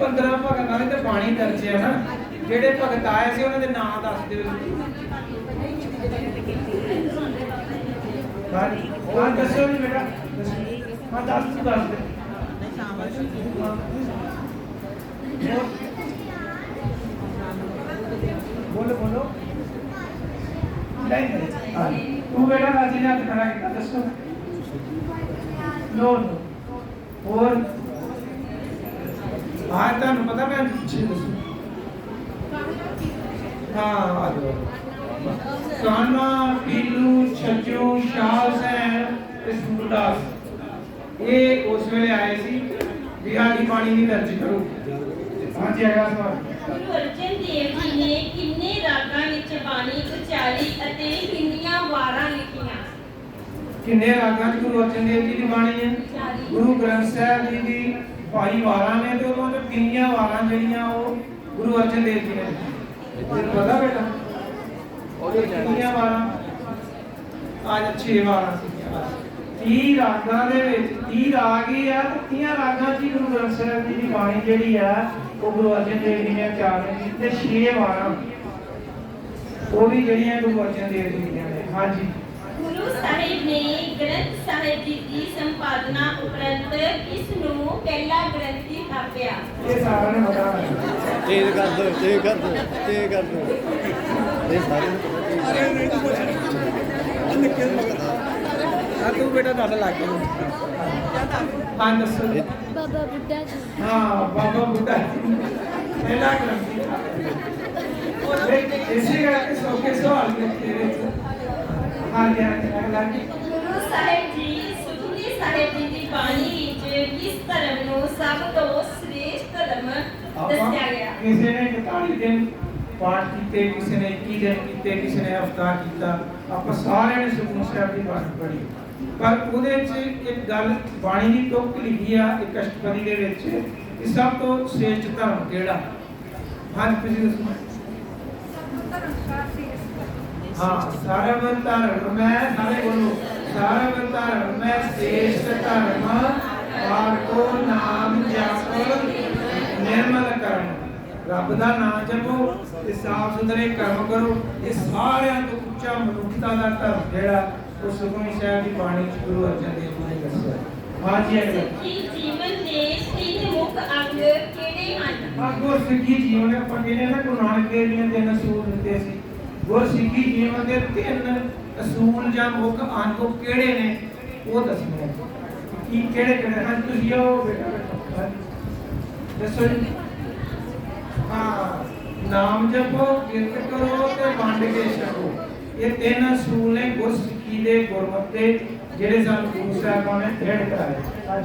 15 ਭਗਤਾਂ ਦੇ ਤੇ ਬਾਣੀ ਦਰਜ ਹੈ ਨਾ। ਜਿਹੜੇ ਭਗਤ ਆਏ ਸੀ ਉਹਨਾਂ ਦੇ ਨਾਮ ਦੱਸ ਦਿਓ। ਹਾਂ ਦੱਸੋ ਜੀ ਬੇਟਾ, हाँ दस दे बोलो बोलो नहीं तू बेटा राजी ने हाथ खड़ा किया दसो। नो और हाँ तुहानू पता मैं पीछे दसो। हाँ आ जाओ। कान्हा पीलू छज्जू शाल सैन सूरदास ये उस वेले आए सी भी आदी पानी नहीं दर्ज करो। हाँ जी, अगला सवाल। गुरु अर्जन देव जी ने किन्ने रागां विच बाणी उचारी ਅਤੇ ਕਿੰਨੀਆਂ ਵਾਰਾਂ ਲਿਖੀਆਂ? किन्ने रागां च गुरु अर्जन देव जी की बाणी है? गुरु ग्रंथ साहिब जी की 22 वारां ने ते उन्हां चों किन्नियां वारां ਜਿਹੜੀਆਂ ਉਹ गुरु अर्जन देव जी ने लिखੀਆਂ? पता बेटा किन्नियां वारां? आज 6 वारां सी। 30 ਰਾਗਾਂ ਦੇ ਵਿੱਚ 30 ਰਾਗ ਹੀ ਆ ਤੇ 30 ਰਾਗਾਂ 'ਚ ਗੁਰੂ ਗ੍ਰੰਥ ਸਾਹਿਬ ਜੀ ਦੀ ਬਾਣੀ ਜਿਹੜੀ ਆ ਉਹ ਗੁਰੂ ਅਰਜਨ ਦੇਵ ਜੀ ਨੇ ਉਚਾਰਨ ਕੀਤੀ ਤੇ 6 ਵਾਰਾਂ ਉਹ ਵੀ ਜਿਹੜੀਆਂ ਗੁਰੂ ਅਰਜਨ ਦੇਵ ਜੀ ਦੀਆਂ ਨੇ। ਹਾਂਜੀ, ਗੁਰੂ ਸਾਹਿਬ ਨੇ ਗ੍ਰੰਥ ਸਾਹਿਬ ਜੀ ਦੀ ਸੰਪਾਦਨਾ ਉਪਰੰਤ ਕਿਸ ਨੂੰ ਪਹਿਲਾ ਗ੍ਰੰਥੀ ਥਾਪਿਆ? ਇਹ ਸਾਰਿਆਂ ਨੂੰ ਪਤਾ ਹੈ। ਇਹ ਕਰ ਦੋ ਇਹ ਸਾਰੇ ਨੂੰ ਤੂੰ ਬੇਟਾ ਤੁਹਾਡਾ ਲੱਗ ਗਿਆ। ਹਾਂ ਦੱਸੋ। ਬਾਬਾ ਬੁੱਢਾ ਜੀ। ਹਾਂ, ਬਾਬਾ ਬੁੱਢਾ ਜੀ ਪਹਿਲਾ ਗ੍ਰੰਥੀ ਇਸੇ ਕਰਕੇ ਸੌਖੇ ਸਵਾਲ ਕੀਤੇ ਵਿੱਚ। ਹਾਂ ਜੀ, ਅਗਲਾ ਜੀ। ਗੁਰੂ ਸਾਹਿਬ ਜੀ ਸੁਖਮਨੀ ਸਾਹਿਬ ਜੀ ਦੀ ਬਾਣੀ ਵਿੱਚ ਕਿਸ ਧਰਮ ਨੂੰ ਸਭ ਤੋਂ ਸ੍ਰੇਸ਼ਟ ਧਰਮ ਦੱਸਿਆ ਗਿਆ? ਕਿਸੇ ਨੇ 41 ਦਿਨ ਪਾਠ ਕੀਤੇ, ਕਿਸੇ ਨੇ 21 ਦਿਨ ਕੀਤੇ, ਕਿਸੇ ਨੇ ਹਫ਼ਤਾ ਕੀਤਾ। ਆਪਾਂ ਸਾਰਿਆਂ ਨੇ ਸੁਖਮਨੀ ਸਾਹਿਬ ਦੀ ਬਾਣੀ ਪੜ੍ਹੀ, ਪਰ ਉਹਦੇ ਵਿੱਚ ਇੱਕ ਗੱਲ ਬਾਣੀ ਦੀ ਤੁਕ ਲਿਖੀ ਆ ਇੱਕ ਅਸ਼ਟਪਦੀ ਦੇ ਵਿੱਚ ਕਿ ਸਭ ਤੋਂ ਸ੍ਰੇਸ਼ਟ ਧਰਮ ਕਿਹੜਾ? ਹਾਂ ਤੁਸੀਂ ਦੱਸੋ। हाँ सर्व धर्म में सारे बोलो सर्व धर्म में श्रेष्ठ धर्म आपको नाम जप निर्मल करम रब दा नाम जपो ते साफ सुथरे कर्म करो ये सारे तो उच्चा मनुष्यता दा धर्म जेड़ा उस सुखमनी साहिब दी बाणी च गुरु अर्जन देव जी ने दस्सिया हाँ जी अगला कि जीवन दे तीन मुख अंग केड़े हन गुरसिੱਖੀ जीवन ਆਪਾਂ ਕਹਿੰਦੇ ਨਾ ਗੁਰੂ ਨਾਨਕ ਦੇਵ ਜੀ ਨੇ ਤਿੰਨ ਅਸੂਲ ਦਿੱਤੇ ਸੀ ਗੁਰਸਿੱਖੀ ਜੀਵਨ ਦੇ ਤਿੰਨ ਅਸੂਲ ਜਾਂ ਮੁੱਖ ਅੰਗ ਉਹ ਕਿਹੜੇ ਨੇ ਉਹ ਦੱਸਣੇ ਕੀ ਕਿਹੜੇ ਕਿਹੜੇ ਹਨ ਤੁਸੀਂ ਉਹ ਬੇਟਾ ਦੱਸੋ ਜੀ ਹਾਂ ਨਾਮ ਜਪੋ ਕਿਰਤ ਕਰੋ ਤੇ ਵੰਡ ਕੇ ਛਕੋ ਇਹ ਤਿੰਨ ਅਸੂਲ ਨੇ ਗੁਰਸਿੱਖੀ ਦੇ ਗੁਰਮਤਿ ਦੇ ਜਿਹੜੇ ਸਾਨੂੰ ਗੁਰੂ ਸਾਹਿਬਾਂ ਨੇ ਦ੍ਰਿੜ ਕਰਾਏ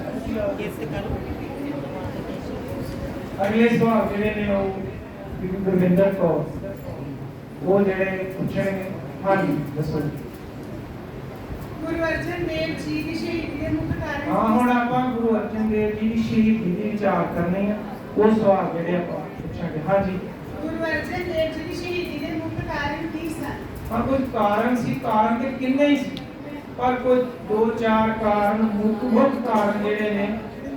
ਅਗਲੇ ਸਵਾਲ ਜਿਹੜੇ ਨੇ ਉਹ ਬੀਬੀ ਗੁਰਵਿੰਦਰ ਕੌਰ ਉਹ ਜਿਹੜੇ ਪੁੱਛਣਗੇ ਹਾਂਜੀ ਦੱਸੋ ਗੁਰੂ ਅਰਜਨ ਦੇਵ ਜੀ ਦੀ ਸ਼ਹੀਦੀ ਦੇ ਮੁੱਖ ਕਾਰਨ ਹਾਂ ਹੁਣ ਆਪਾਂ ਗੁਰੂ ਅਰਜਨ ਦੇਵ ਜੀ ਦੀ ਸ਼ਹੀਦੀ ਦੇ ਵਿਚਾਰ ਕਰਨੇ ਆ ਉਹ ਸਵਾਲ ਜਿਹੜੇ ਆਪਾਂ ਪੁੱਛਾਂਗੇ ਹਾਂਜੀ ਗੁਰੂ ਅਰਜਨ ਦੇਵ ਜੀ ਦੀ ਸ਼ਹੀਦੀ ਦੇ ਮੁੱਖ ਕਾਰਨ ਕੀ ਸਨ ਪਰ ਕੁਝ ਕਾਰਨ ਸੀ ਕਾਰਨ ਤੇ ਕਿੰਨੇ ਹੀ ਸੀ ਪਰ ਕੁਝ ਦੋ ਚਾਰ ਕਾਰਨ ਮੁੱਖ ਕਾਰਨ ਜਿਹੜੇ ਨੇ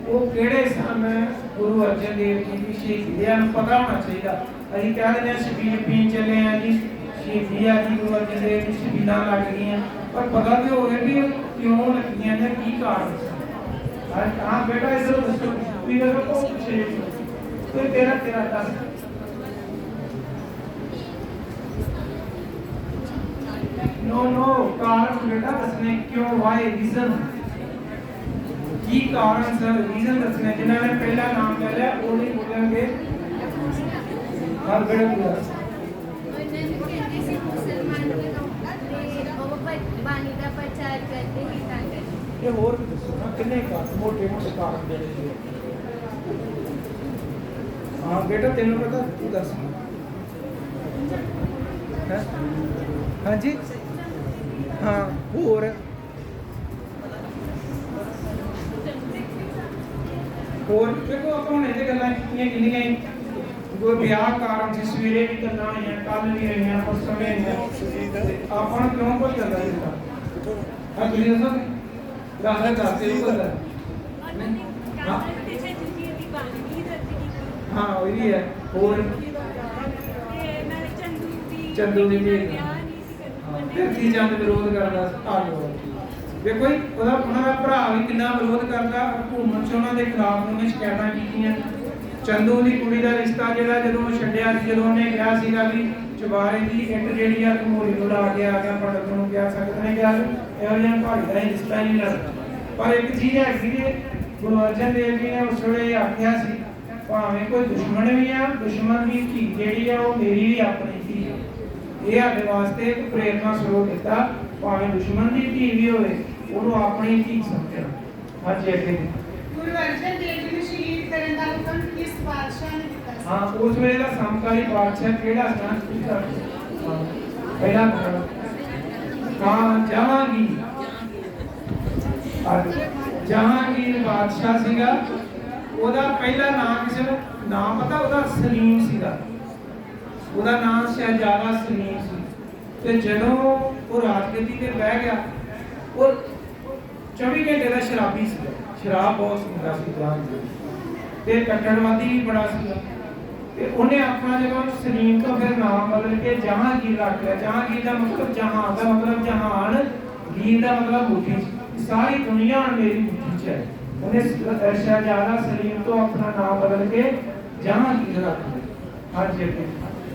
ਉਹ ਕਿਹੜੇ ਸਨ ਗੁਰੂ ਅਰਜਨ ਦੇਵ ਜੀ ਦੀ ਸ਼ਹੀਦੀ ਦਾ ਨੂੰ ਪਤਾ ਹੋਣਾ ਚਾਹੀਦਾ ਅਸੀਂ ਕਹਿ ਦਿੰਦੇ ਹਾਂ ਸ਼ਬੀਲ ਪੀਣ ਚੱਲੇ ਆ ਜੀ ਸ਼ਹੀਦੀ ਆ ਜੀ ਗੁਰੂ ਅਰਜਨ ਦੇਵ ਦੀ ਸ਼ਬੀਲਾਂ ਲੱਗ ਗਈਆਂ ਪਰ ਪਤਾ ਵੀ ਹੋਵੇ ਵੀ ਉਹ ਕਿਉਂ ਲੱਗੀਆਂ ਨੇ ਕੀ ਕਾਰਨ ਸੀ ਹਾਂ ਬੇਟਾ ਇਸ ਨੂੰ ਦੱਸੋ ਵੀ ਉਹ ਪੁੱਛੇ ਤੇ ਤੇਰਾ ਦੱਸ नो कारण बेटा दसने क्यों वाई रीजन की कारण सर रीजन दसने जिन्होंने पहला नाम ले लिया वो नहीं बोलेंगे हर बेटा पूरा ये और भी दसो ना कितने का मोटे कारण देने हाँ बेटा तेन पता तू दस हाँ जी हाँ और देखो आप हुणे ते गल्लां कीतियां किन्नियां कोई ब्याह कारण से सवेरे भी गल्लां होईयां कल भी होईयां परसों भी होईयां ਆਪਾਂ ਨੂੰ ਕਿਉਂ ਕੋਈ ਕਰਦਾ ਦਿੱਤਾ ਹਾਂ ਤੁਸੀਂ ਦੱਸੋ ਰਾਹਤ ਦੱਸਦੇ ਹੋ ਗੱਲ ਹਾਂ ਉਹ ਹੀ ਹੈ ਹੋਰ ਚੰਦੂ ਦੀ ਵੀ ਫਿਰ ਕੀ ਜੰਗ ਵਿਰੋਧ ਕਰਦਾ ਆਲੋ ਦੇਖੋ ਜੀ ਉਹਨਾਂ ਦਾ ਭਰਾ ਵੀ ਕਿੰਨਾ ਵਿਰੋਧ ਕਰਦਾ ਹਕੂਮਤ ਚ ਉਹਨਾਂ ਦੇ ਖਿਲਾਫ ਉਹਨੇ ਸ਼ਿਕਾਇਤਾਂ ਕੀਤੀਆਂ ਚੰਦੂ ਦੀ ਕੁੜੀ ਦਾ ਰਿਸ਼ਤਾ ਜਿਹੜਾ ਜਦੋਂ ਉਹ ਛੱਡਿਆ ਸੀ ਜਦੋਂ ਉਹਨੇ ਕਿਹਾ ਸੀਗਾ ਵੀ ਚੁਬਾਰੇ ਦੀ ਇੱਟ ਜਿਹੜੀ ਆ ਘਮੋਰੀ ਨੂੰ ਲਾ ਕੇ ਆ ਗਿਆ ਪੰਡਤ ਨੂੰ ਕਿਹਾ ਸੰਗਤ ਨੇ ਕਿਹਾ ਇਹੋ ਜਿਹਾ ਭਾਈ ਦਾ ਰਿਸ਼ਤਾ ਨਹੀਂ ਲੱਗਦਾ ਪਰ ਇੱਕ ਚੀਜ਼ ਹੈਗੀ ਕਿ ਗੁਰੂ ਅਰਜਨ ਦੇਵ ਜੀ ਨੇ ਉਸ ਵੇਲੇ ਆਖਿਆ ਸੀ ਭਾਵੇਂ ਕੋਈ ਦੁਸ਼ਮਣ ਵੀ ਆ ਦੁਸ਼ਮਣ ਦੀ ਧੀ ਜਿਹੜੀ ਆ ਉਹ ਮੇਰੀ ਵੀ ਆਪਣੀ ਧੀ ਆ ਇਹ ਸਾਡੇ ਵਾਸਤੇ ਇੱਕ ਪ੍ਰੇਰਨਾ ਸਰੋਤ ਦਿੱਤਾ ਭਾਵੇਂ ਦੁਸ਼ਮਣ ਦੀ ਧੀ ਵੀ ਹੋਵੇ ਉਹਨੂੰ ਆਪਣੀ ਧੀ ਸਮਝਣਾ ਅੱਜ ਅੱਗੇ ਗੁਰੂ ਅਰਜਨ ਦੇਵ ਜੀ ਨੂੰ ਸ਼ਹੀਦ ਕਰਨ ਦਾ ਹੁਕਮ ਕਿਸ ਬਾਦਸ਼ਾਹ ਨੇ ਦਿੱਤਾ ਸੀ ਹਾਂ ਉਸ ਵੇਲੇ ਦਾ ਸਮਕਾਲੀ ਬਾਦਸ਼ਾਹ ਕਿਹੜਾ ਸੀ ਪਹਿਲਾ ਹਾਂ ਜਹਾਂਗੀਰ ਬਾਦਸ਼ਾਹ ਸੀਗਾ ਉਹਦਾ ਪਹਿਲਾ ਨਾਮ ਕਿਸੇ ਨੂੰ ਨਾਮ ਪਤਾ ਉਹਦਾ ਸਲੀਮ ਸੀਗਾ ਉਹਦਾ ਨਾਮ ਸ਼ਹਿਜ਼ਾਦਾ ਸਲੀਮ ਸੀ ਤੇ ਜਦੋਂ ਉਹ ਰਾਜਗੱਦੀ ਤੇ ਬਹਿ ਗਿਆ ਉਹ 24 ਘੰਟੇ ਦਾ ਸ਼ਰਾਬੀ ਸੀ ਸ਼ਰਾਬ ਬਹੁਤ ਪੀਂਦਾ ਸੀ ਜਾਨ ਤੇ ਕੱਟੜਵਾਦੀ ਵੀ ਬੜਾ ਸੀ ਤੇ ਉਹਨੇ ਆਪਣਾ ਜਦੋਂ ਸਲੀਮ ਤੋਂ ਫਿਰ ਨਾਮ ਬਦਲ ਕੇ ਜਹਾਂਗੀਰ ਰੱਖ ਲਿਆ ਜਹਾਂਗੀਰ ਦਾ ਮਤਲਬ ਜਹਾਨ ਦਾ ਮਤਲਬ ਜਹਾਨ ਗੀਰ ਦਾ ਮਤਲਬ ਮੁੱਠੀ ਸਾਰੀ ਦੁਨੀਆ ਮੇਰੀ ਮੁੱਠੀ 'ਚ ਹੈ ਉਹਨੇ ਸ਼ਹਿਜ਼ਾਦਾ ਸਲੀਮ ਤੋਂ ਆਪਣਾ ਨਾਮ ਬਦਲ ਕੇ ਜਹਾਂਗੀਰ ਰੱਖ ਲਿਆ ਅੱਜ ਅੱਗੇ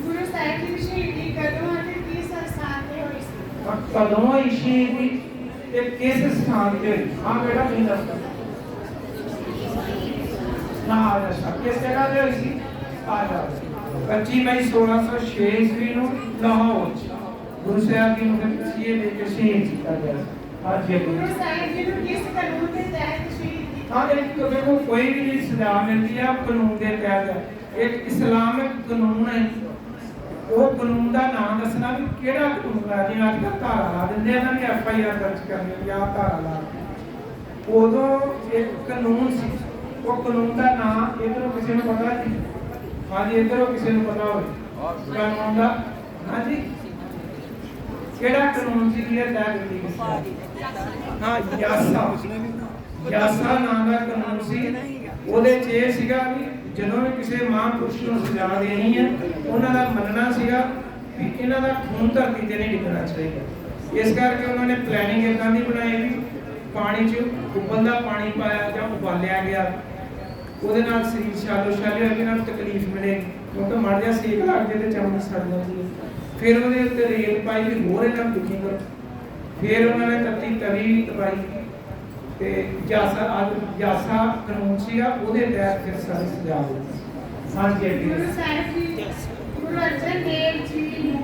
ਗੁਰੂ ਸਾਹਿਬ ਦੀ ਸ਼ਹੀਦੀ ਕਦੋਂ ਅਤੇ ਕਿਸ ਸਥਾਨ ਤੇ ਹੋਈ ਸੀ ਕਦੋਂ ਹੋਈ ਸ਼ਹੀਦੀ ਤੇ ਕਿਸ ਸਥਾਨ ਤੇ ਹੋਈ ਹਾਂ ਬੇਟਾ ਤੁਸੀਂ ਦੱਸੋ ਨਾ ਦੱਸੋ ਕਿਸ ਜਗ੍ਹਾ ਤੇ ਹੋਈ ਸੀ ਆ ਜਾ 25 ਮਈ 1606 ਈਸਵੀ ਨੂੰ ਲਾਹੌਰ ਚ ਗੁਰੂ ਸਾਹਿਬ ਜੀ ਨੂੰ ਤਸੀਹੇ ਦੇ ਕੇ ਸ਼ਹੀਦ ਕੀਤਾ ਗਿਆ ਅੱਜ ਗੁਰੂ ਸਾਹਿਬ ਜੀ ਨੂੰ ਕਿਸ ਕਾਨੂੰਨ ਦੇ ਤਹਿਤ ਸ਼ਹੀਦ ਕੀਤਾ ਹਾਂ ਇੱਕ ਦੇਖੋ ਕੋਈ ਵੀ ਸਜ਼ਾ ਮਿਲਦੀ ਆ ਕਾਨੂੰਨ ਦੇ ਤਹਿਤ ਇੱਕ ਇਸਲਾਮਿਕ ਕਾਨੂੰਨ ਹੈ ਉਹ ਕਾਨੂੰਨ ਦਾ ਨਾਮ ਦੱਸਣਾ ਵੀ ਕਿਹੜਾ ਕਾਨੂੰਨ ਹੈ ਜਿਵੇਂ ਅੱਜ ਕੱਲ੍ਹ ਧਾਰਾ ਲਾ ਦਿੰਦੇ ਆ ਨਾ ਵੀ FIR ਦਰਜ ਕਰਨੀ ਜਾਂ ਧਾਰਾ ਲਾ ਉਦੋਂ ਇੱਕ ਕਾਨੂੰਨ ਸੀ ਉਹ ਕਾਨੂੰਨ ਦਾ ਨਾਮ ਇਧਰੋਂ ਕਿਸੇ ਨੂੰ ਪਤਾ ਨਹੀਂ ਹਾਂਜੀ ਇਧਰੋਂ ਕਿਸੇ ਨੂੰ ਪਤਾ ਹੋਵੇ ਕਾਨੂੰਨ ਦਾ हाँ जी ਕਿਹੜਾ ਕਾਨੂੰਨ ਸੀ ਜਿਹੜਾ ਤੈਅ ਕੀਤੀ ਗਈ? ਹਾਂ ਯਾਸਾ ਨਾਮ ਦਾ ਕਾਨੂੰਨ ਸੀ। ਉਹਦੇ 'ਚ ਇਹ ਸੀਗਾ ਵੀ ਜਦੋਂ ਵੀ ਕਿਸੇ ਮਹਾਂਪੁਰਸ਼ ਨੂੰ ਸਜ਼ਾ ਦੇਣੀ ਹੈ ਉਹਨਾਂ ਦਾ ਮੰਨਣਾ ਸੀਗਾ ਵੀ ਇਹਨਾਂ ਦਾ ਖੂਨ ਧਰਤੀ ਤੇ ਨਹੀਂ ਡਿੱਗਣਾ ਚਾਹੀਦਾ। ਇਸ ਕਰਕੇ ਉਹਨਾਂ ਨੇ ਪਲੈਨਿੰਗ ਇਦਾਂ ਦੀ ਬਣਾਈ ਵੀ ਪਾਣੀ 'ਚ ਉਬਲਦਾ ਪਾਣੀ ਪਾਇਆ ਜਾਂ ਉਬਾਲਿਆ ਗਿਆ, ਉਹਦੇ ਨਾਲ ਸਰੀਰ ਛਾਲੋ ਛਾਲੇ ਹੋ ਕੇ ਨਾਲ ਤਕਲੀਫ ਮਿਲੇ ਕਿਉਂਕਿ ਮਰ ਜਾ ਸੇਕ ਲੱਗ ਕੇ ਤੇ ਚਮੜੀ ਸੜ ਜਾਂਦੀ ਹੈ। ਫਿਰ ਉਹਦੇ ਉੱਤੇ ਰੇਲ ਪਾਈ ਵੀ ਹੋਰ ਇਹਨਾਂ ਨੂੰ ਦੁਖੀ ਕਰੋ। ਫਿਰ ਉਹਨਾਂ ਨੇ ਤੱਤੀ ਤਵੀ ਤਪਾਈ ਤੇ ਜਾਸਾ ਕਾਨੂੰਨ ਸੀਗਾ ਉਹਦੇ ਤਹਿਤ ਫਿਰ ਸਾਰੀ ਸਜ਼ਾ ਹੋਈ। ਹਾਂਜੀ ਗੁਰੂ ਸਾਹਿਬ ਜੀ ਗੁਰੂ ਅਰਜਨ ਦੇਵ ਜੀ ਨੂੰ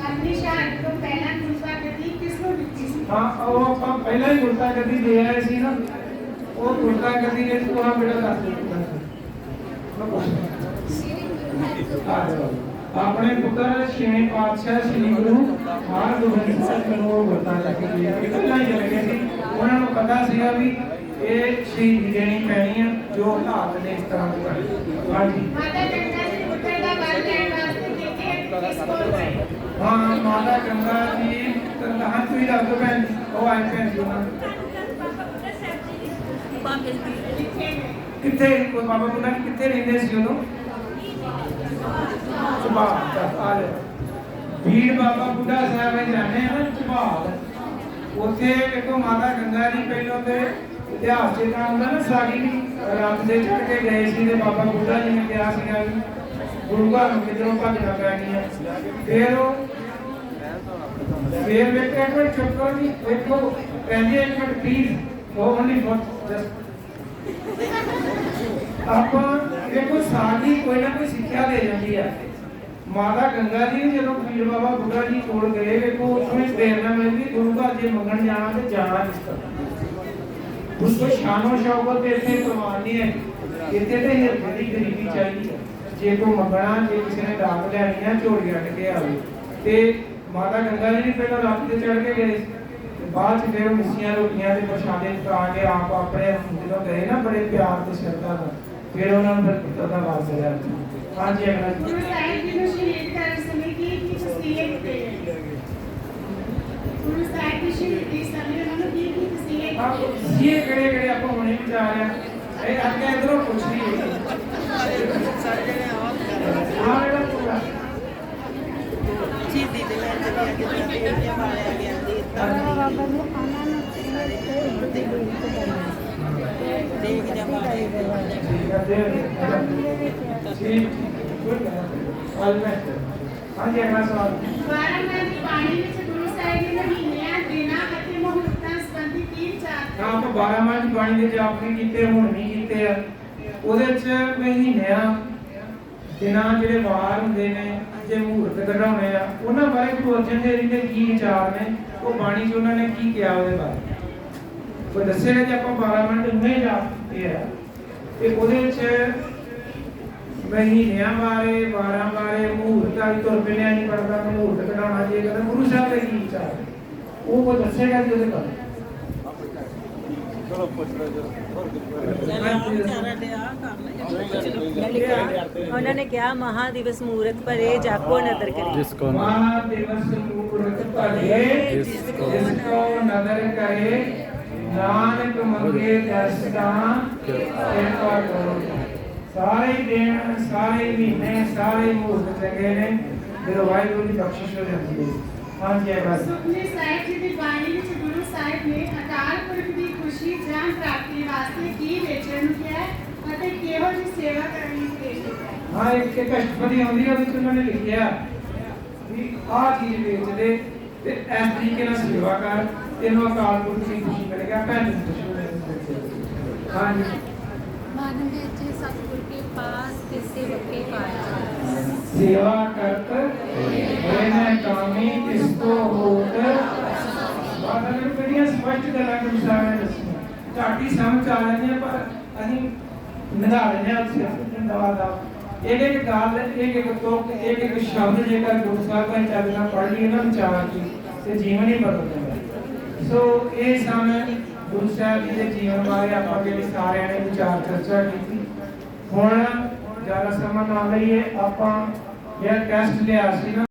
ਆਪਣੀ ਸ਼ਹਾਦਤ ਤੋਂ ਪਹਿਲਾਂ ਗੁਰਤਾ ਗੱਦੀ ਕਿਸ ਨੂੰ ਦਿੱਤੀ ਸੀ? ਹਾਂ ਉਹ ਆਪਾਂ ਪਹਿਲਾਂ ਹੀ ਗੁਰਤਾ ਗੱਦੀ ਦੇ ਆਏ ਸੀ ਨਾ, ਉਹ ਗੁਰਤਾ ਗੱਦੀ ਦੇ ਤੋਂ ਆ ਬੇਟਾ ਦੱਸ ਦਿੱਤਾ ਆਪਣੇ ਪੁੱਤਰ ਛੇਵੇਂ ਪਾਤਸ਼ਾਹ ਸ੍ਰੀ ਗੁਰੂ ਹਰਗੋਬਿੰਦ ਸਾਹਿਬ ਨੂੰ ਉਹ ਗੁਰਤਾ ਲੈ ਕੇ ਗਏ। ਪਹਿਲਾਂ ਹੀ ਚਲੇ ਗਏ ਸੀ, ਉਹਨਾਂ ਨੂੰ ਪਤਾ ਸੀਗਾ ਵੀ ਇਹ ਸ਼ਹੀਦੀ ਦੇਣੀ ਪੈਣੀ ਆ ਜੋ ਹਾਲਾਤ ਨੇ ਇਸ ਤਰ੍ਹਾਂ ਦੇ ਬਣੇ। ਹਾਂਜੀ ਮਾਤਾ ਗੰਗਾ ਜੀ ਪੁੱਤਰ ਦਾ ਵਰ ਲੈਣ ਵਾਸਤੇ ਕਿਸ ਕੋਲ ਗਏ? ਹਾਂ ਮਾਤਾ ਗੰਗਾ ਜੀ ਤਾਂ ਤੁਸੀਂ ਦੱਸ ਦਿਓ ਭੈਣ ਜੀ, ਉਹ ਆਏ ਭੈਣ ਜੀ ਉਹਨਾਂ ਕਿੱਥੇ ਕੋਈ ਬਾਬਾ ਬੁੱਢਾ ਕਿੱਥੇ ਰਹਿੰਦੇ ਸੀ ਉਦੋਂ? ਸੁਭਾਅ ਆ ਲੈ ਭੀੜ ਬਾਬਾ ਬੁੱਢਾ ਸਾਹਿਬ ਵਿੱਚ ਜਾਂਦੇ ਆ ਨਾ ਸੁਭਾਅ, ਉੱਥੇ ਦੇਖੋ ਮਾਤਾ ਗੰਗਾ ਜੀ ਪਹਿਲਾਂ ਤੇ ਇਤਿਹਾਸ ਚ ਤਾਂ ਹੁੰਦਾ ਨਾ ਸਾਰੀ ਵੀ ਰਾਤ ਦੇ ਚੜ ਕੇ ਗਏ ਸੀ ਤੇ ਬਾਬਾ ਬੁੱਢਾ ਜੀ ਨੇ ਕਿਹਾ ਸੀਗਾ ਵੀ ਗੁਰੂ ਘਰ ਨੂੰ ਕਿਧਰੋਂ ਭੱਜਣਾ ਪੈ ਗਿਆ। ਫਿਰ ਵੇਖੋ ਇੱਕ ਮਿੰਟ ਚੁੱਪ ਕਰੋ ਜੀ, ਵੇਖੋ ਕਹਿੰਦੇ ਇੱਕ ਮਿੰਟ ਪਲੀਜ਼ ਉਹ ਓਨਲੀ ਫॉर ਜਸਟ ਆਪਾਂ ਦੇਖੋ ਸਾਡੀ ਕੋਈ ਨਾ ਕੋਈ ਸਿੱਖਿਆ ਦੇ ਜਾਂਦੀ ਹੈ। ਮਾਤਾ ਗੰਗਾ ਜੀ ਜਦੋਂ ਪੀਰ ਬਾਬਾ ਬੁੱਢਾ ਜੀ ਕੋਲ ਗਏ ਵੇਖੋ ਉਸਨੇ ਪ੍ਰੇਰਨਾ ਮਿਲਦੀ ਗੁਰੂ ਘਰ ਜੇ ਮੰਗਣ ਜਾਣਾ ਤੇ ਜਾਣਾ ਕਿਸ ਤਰ੍ਹਾਂ। ਉਸ ਕੋ ਸ਼ਾਨੋ ਸ਼ੌਕਤ ਤੇ ਇੱਥੇ ਪ੍ਰਮਾਣ ਨਹੀਂ ਹੈ, ਇੱਥੇ ਤੇ ਹਿਰਦੇ ਦੀ ਗਰੀਬੀ ਚਾਹੀਦੀ ਹੈ। ਜੇ ਕੋ ਮੰਗਣਾ ਜੇ ਕਿਸੇ ਨੇ ਦਾਤ ਲੈਣੀ ਹੈ ਝੋਲੀ ਅੱਡ ਕੇ ਆਵੇ। ਤੇ ਮਾਤਾ ਗੰਗਾ ਜੀ ਪਹਿਲਾਂ ਰਾਤ ਤੇ ਚੜ ਕੇ ਗਏ, ਬਾਅਦ ਚ ਫਿਰ ਮਿੱਸੀਆਂ ਰੋਟੀਆਂ ਦੇ ਪ੍ਰਸ਼ਾਦੇ ਪਕਾ ਕੇ ਆਪ ਆਪਣੇ ਜਦੋਂ ਗਏ ਨਾ ਬੜੇ ਪਿਆਰ ਤੇ ਸ਼ਰਧਾ ਨਾਲ ਫਿਰ ਉਹਨਾਂ ਨੂੰ ਪੁੱਤਰ ਦਾ ਵਾਰਸ ਲਿਆ। ਹਾਂਜੀ ਅਗਲਾ ਗੁਰੂ ਸਾਹਿਬ ਜੀ ਨੂੰ ਸ਼ਹੀਦ ਕਰਨ ਸਮੇਂ ਕੀ ਤਸਵੀਰ ਦਿੱਤੇ ਗਏ? ਗੁਰੂ ਸਾਹਿਬ ਦੀ ਸ਼ਹੀਦੀ ਸਮੇਂ ਉਹਨਾਂ ਨੂੰ ਕੀ ਤਸਵੀਰ ਦਿੱਤੀ? ਇਹ ਕਿਹੜੇ ਆਪਾਂ ਹੁਣੇ ਵਿਚਾਰ ਆ ਇਹ ਅੱਗੇ ਇਧਰੋਂ ਪੁੱਛਦੀ ਹੈ ਸਾਰੇ ਜਣੇ ਆਵਾਜ਼ ਕਰ ਹਾਂ ਇਹਦਾ ਪੂਰਾ ਚੀਦੀ ਦੇ ਲੈ ਕੇ ਅੱਗੇ ਤੇ ਵਾਲਿਆ ਗਿਆ ਦੀ ਬਾਬਾ ਨੂੰ ਆਨਾ ਨੂੰ ਦੇਖ ਜਾ ਬਾਰੇ ਹਾਂਜੀ ਅਗਲਾ ਸਵਾਲ। 12 ਮਹੀਨੇ ਪਾਣੀ ਵਿੱਚ ਗੁਰੂ ਸਾਹਿਬ ਦੇ ਮਹੀਨਿਆਂ ਦਿਨਾਂ ਅਤੇ ਮੁਹੂਰਤਾਂ ਸੰਬੰਧੀ ਕੀ ਵਿਚਾਰ? ਹਾਂ ਆਪਾਂ 12 ਮਾਹ ਦੀ ਬਾਣੀ ਦੇ ਜਾਪ ਨਹੀਂ ਕੀਤੇ ਹੁਣ ਨਹੀਂ ਕੀਤੇ ਆ, ਉਹਦੇ ਚ ਮਹੀਨਿਆਂ ਦਿਨਾਂ ਜਿਹੜੇ ਵਾਰ ਹੁੰਦੇ ਨੇ ਜੇ ਮਹੂਰਤ ਕਢਾਉਣੇ ਆ ਉਹਨਾਂ ਬਾਰੇ ਗੁਰੂ ਅਰਜਨ ਦੇਵ ਜੀ ਦੇ ਕੀ ਵਿਚਾਰ ਨੇ, ਉਹ ਬਾਣੀ 'ਚ ਉਹਨਾਂ ਨੇ ਕੀ ਕਿਹਾ ਉਹਦੇ ਬਾਰੇ ਕੋਈ ਦੱਸੇਗਾ ਜੇ ਆਪਾਂ 12 ਮਿੰਟ ਨਹੀਂ ਜਾਪ ਕੀਤੇ ਆ ਤੇ ਉਹਦੇ ਚ ਮਹੀਨਿਆਂ ਬਾਰੇ 12 ਬਾਰੇ ਮਹੂਰਤਾਂ ਦੀ ਤੁਰ ਪਿਆ ਨਹੀਂ ਪੜਦਾ ਮਹੂਰਤ ਕਢਾਉਣਾ ਜੇ ਕਹਿੰਦਾ ਗੁਰੂ ਸਾਹਿਬ ਦਾ ਕੀ ਵਿਚਾਰ ਉਹ ਕੋਈ ਦੱਸੇਗਾ ਜੀ ਉਹਦੇ ਬਾਰੇ। ਚਲੋ ਪੁੱਛ ਲਓ ਜੀ ਉਹਨਾਂ ਨੇ ਕਿਹਾ ਮਹਾ ਦਿਵਸ ਮੂਰਤ ਪਰੇ ਜਾਕੋ ਨਦਰ ਕਰੇ जिसको ਮਹਾ ਦਿਵਸ ਮੂਰਤ ਭਰੇ ਜਿਸ ਕੋ ਨਦਰ ਕਰੇ ਨਾਨਕ ਮੰਗੇ ਦਰਸ਼ਨਾਂ ਕਿਰਪਾ ਕਰੋ। ਸਾਰੇ ਦਿਨ ਸਾਰੇ ਮਹੀਨੇ ਸਾਰੇ ਮੂਰਤ ਚੰਗੇ ਨੇ ਜਦੋਂ ਵਾਹਿਗੁਰੂ ਦੀ ਬਖਸ਼ਿਸ਼ ਹੋ ਜਾਂਦੀ ਹੈ। ਹਾਂਜੀ ਬਸ ਸੁਖਮਨੀ ਸਾਹਿਬ ਜੀ ਦੀ ਬਾਣੀ ਵਿੱਚ ਗੁਰੂ ਸਾਹਿਬ ਨੇ ਅਕਾਲ ਪੁਰਖ ਦੀ ਖੁਸ਼ੀ ਜਾਂ ਪ੍ਰਾਪਤੀ ਵਾਸਤੇ ਕੀ ਵੇਚਣ ਨੂੰ ਕਿਹਾ ਅਤੇ ਕਿਹੋ ਜਿਹੀ ਸੇਵਾ ਕਰਨ ਲਈ ਪ੍ਰੇਰਿਤ ਹੈ? ਹਾਂ ਇੱਕ ਅਸ਼ਟਪਦੀ ਆਉਂਦੀ ਹੈ ਵਿੱਚ ਉਹਨਾਂ ਨੇ ਲਿਖਿਆ ਵੀ ਆਹ ਚੀਜ਼ ਵੇਚ ਦੇ ਤੇ ਇਸ ਤਰੀਕੇ ਨਾਲ ਸੇਵਾ ਕਰ ਤੈਨੂੰ ਅਕਾਲ ਪੁਰਖ ਦੀ ਖੁਸ਼ੀ ਮਿਲੇਗਾ ਭੈਣ ਨੂੰ ਖੁਸ਼ੀ ਮਿਲੇਗੀ। ਹਾਂਜੀ ਮਨ ਵਿੱਚ ਸਤਿਗੁਰ ਕੇ ਪਾਸ ਤੇ ਸੇਵਕ ਕੇ ਪਾਸ सेवा करत होने कामी किसको होत बात अगर बड़ियां स्पष्ट गल्लां गुरु साहब ने दस्सियां ਝਾਟੀ ਸਮਝ ਆ ਜਾਂਦੀਆਂ ਪਰ ਅਸੀਂ ਨਿਭਾ ਲੈਂਦੇ ਹਾਂ ਸਿਰਫ ਦਵਾ ਦਾ ਇੱਕ ਗੱਲ ਇੱਕ ਤੁਕ ਇੱਕ ਸ਼ਬਦ ਜੇਕਰ ਗੁਰੂ ਸਾਹਿਬ ਦਾ ਚੱਲਣਾ ਪੜ੍ਹ ਲਈਏ ਨਾ ਵਿਚਾਰ ਕੀ ਤੇ ਜੀਵਨ ਹੀ ਬਦਲ ਜਾਂਦਾ। ਸੋ ਇਹ ਸਮੇਂ ਗੁਰੂ ਸਾਹਿਬ ਜੀ ਦੇ ਜੀਵਨ ਬਾਰੇ ਆਪਾਂ ਜਿਹੜੇ ਸਾਰਿਆਂ ਨੇ ਵਿਚਾਰ ਚਰਚਾ ਕੀਤੀ। ਹੁਣ ਜ਼ਿਆਦਾ ਸਮਾਂ ਨਾ ਲਈਏ ਆਪਾਂ ਇਹ ਟੈਸਟ ਲਿਆ ਸੀ ਨਾ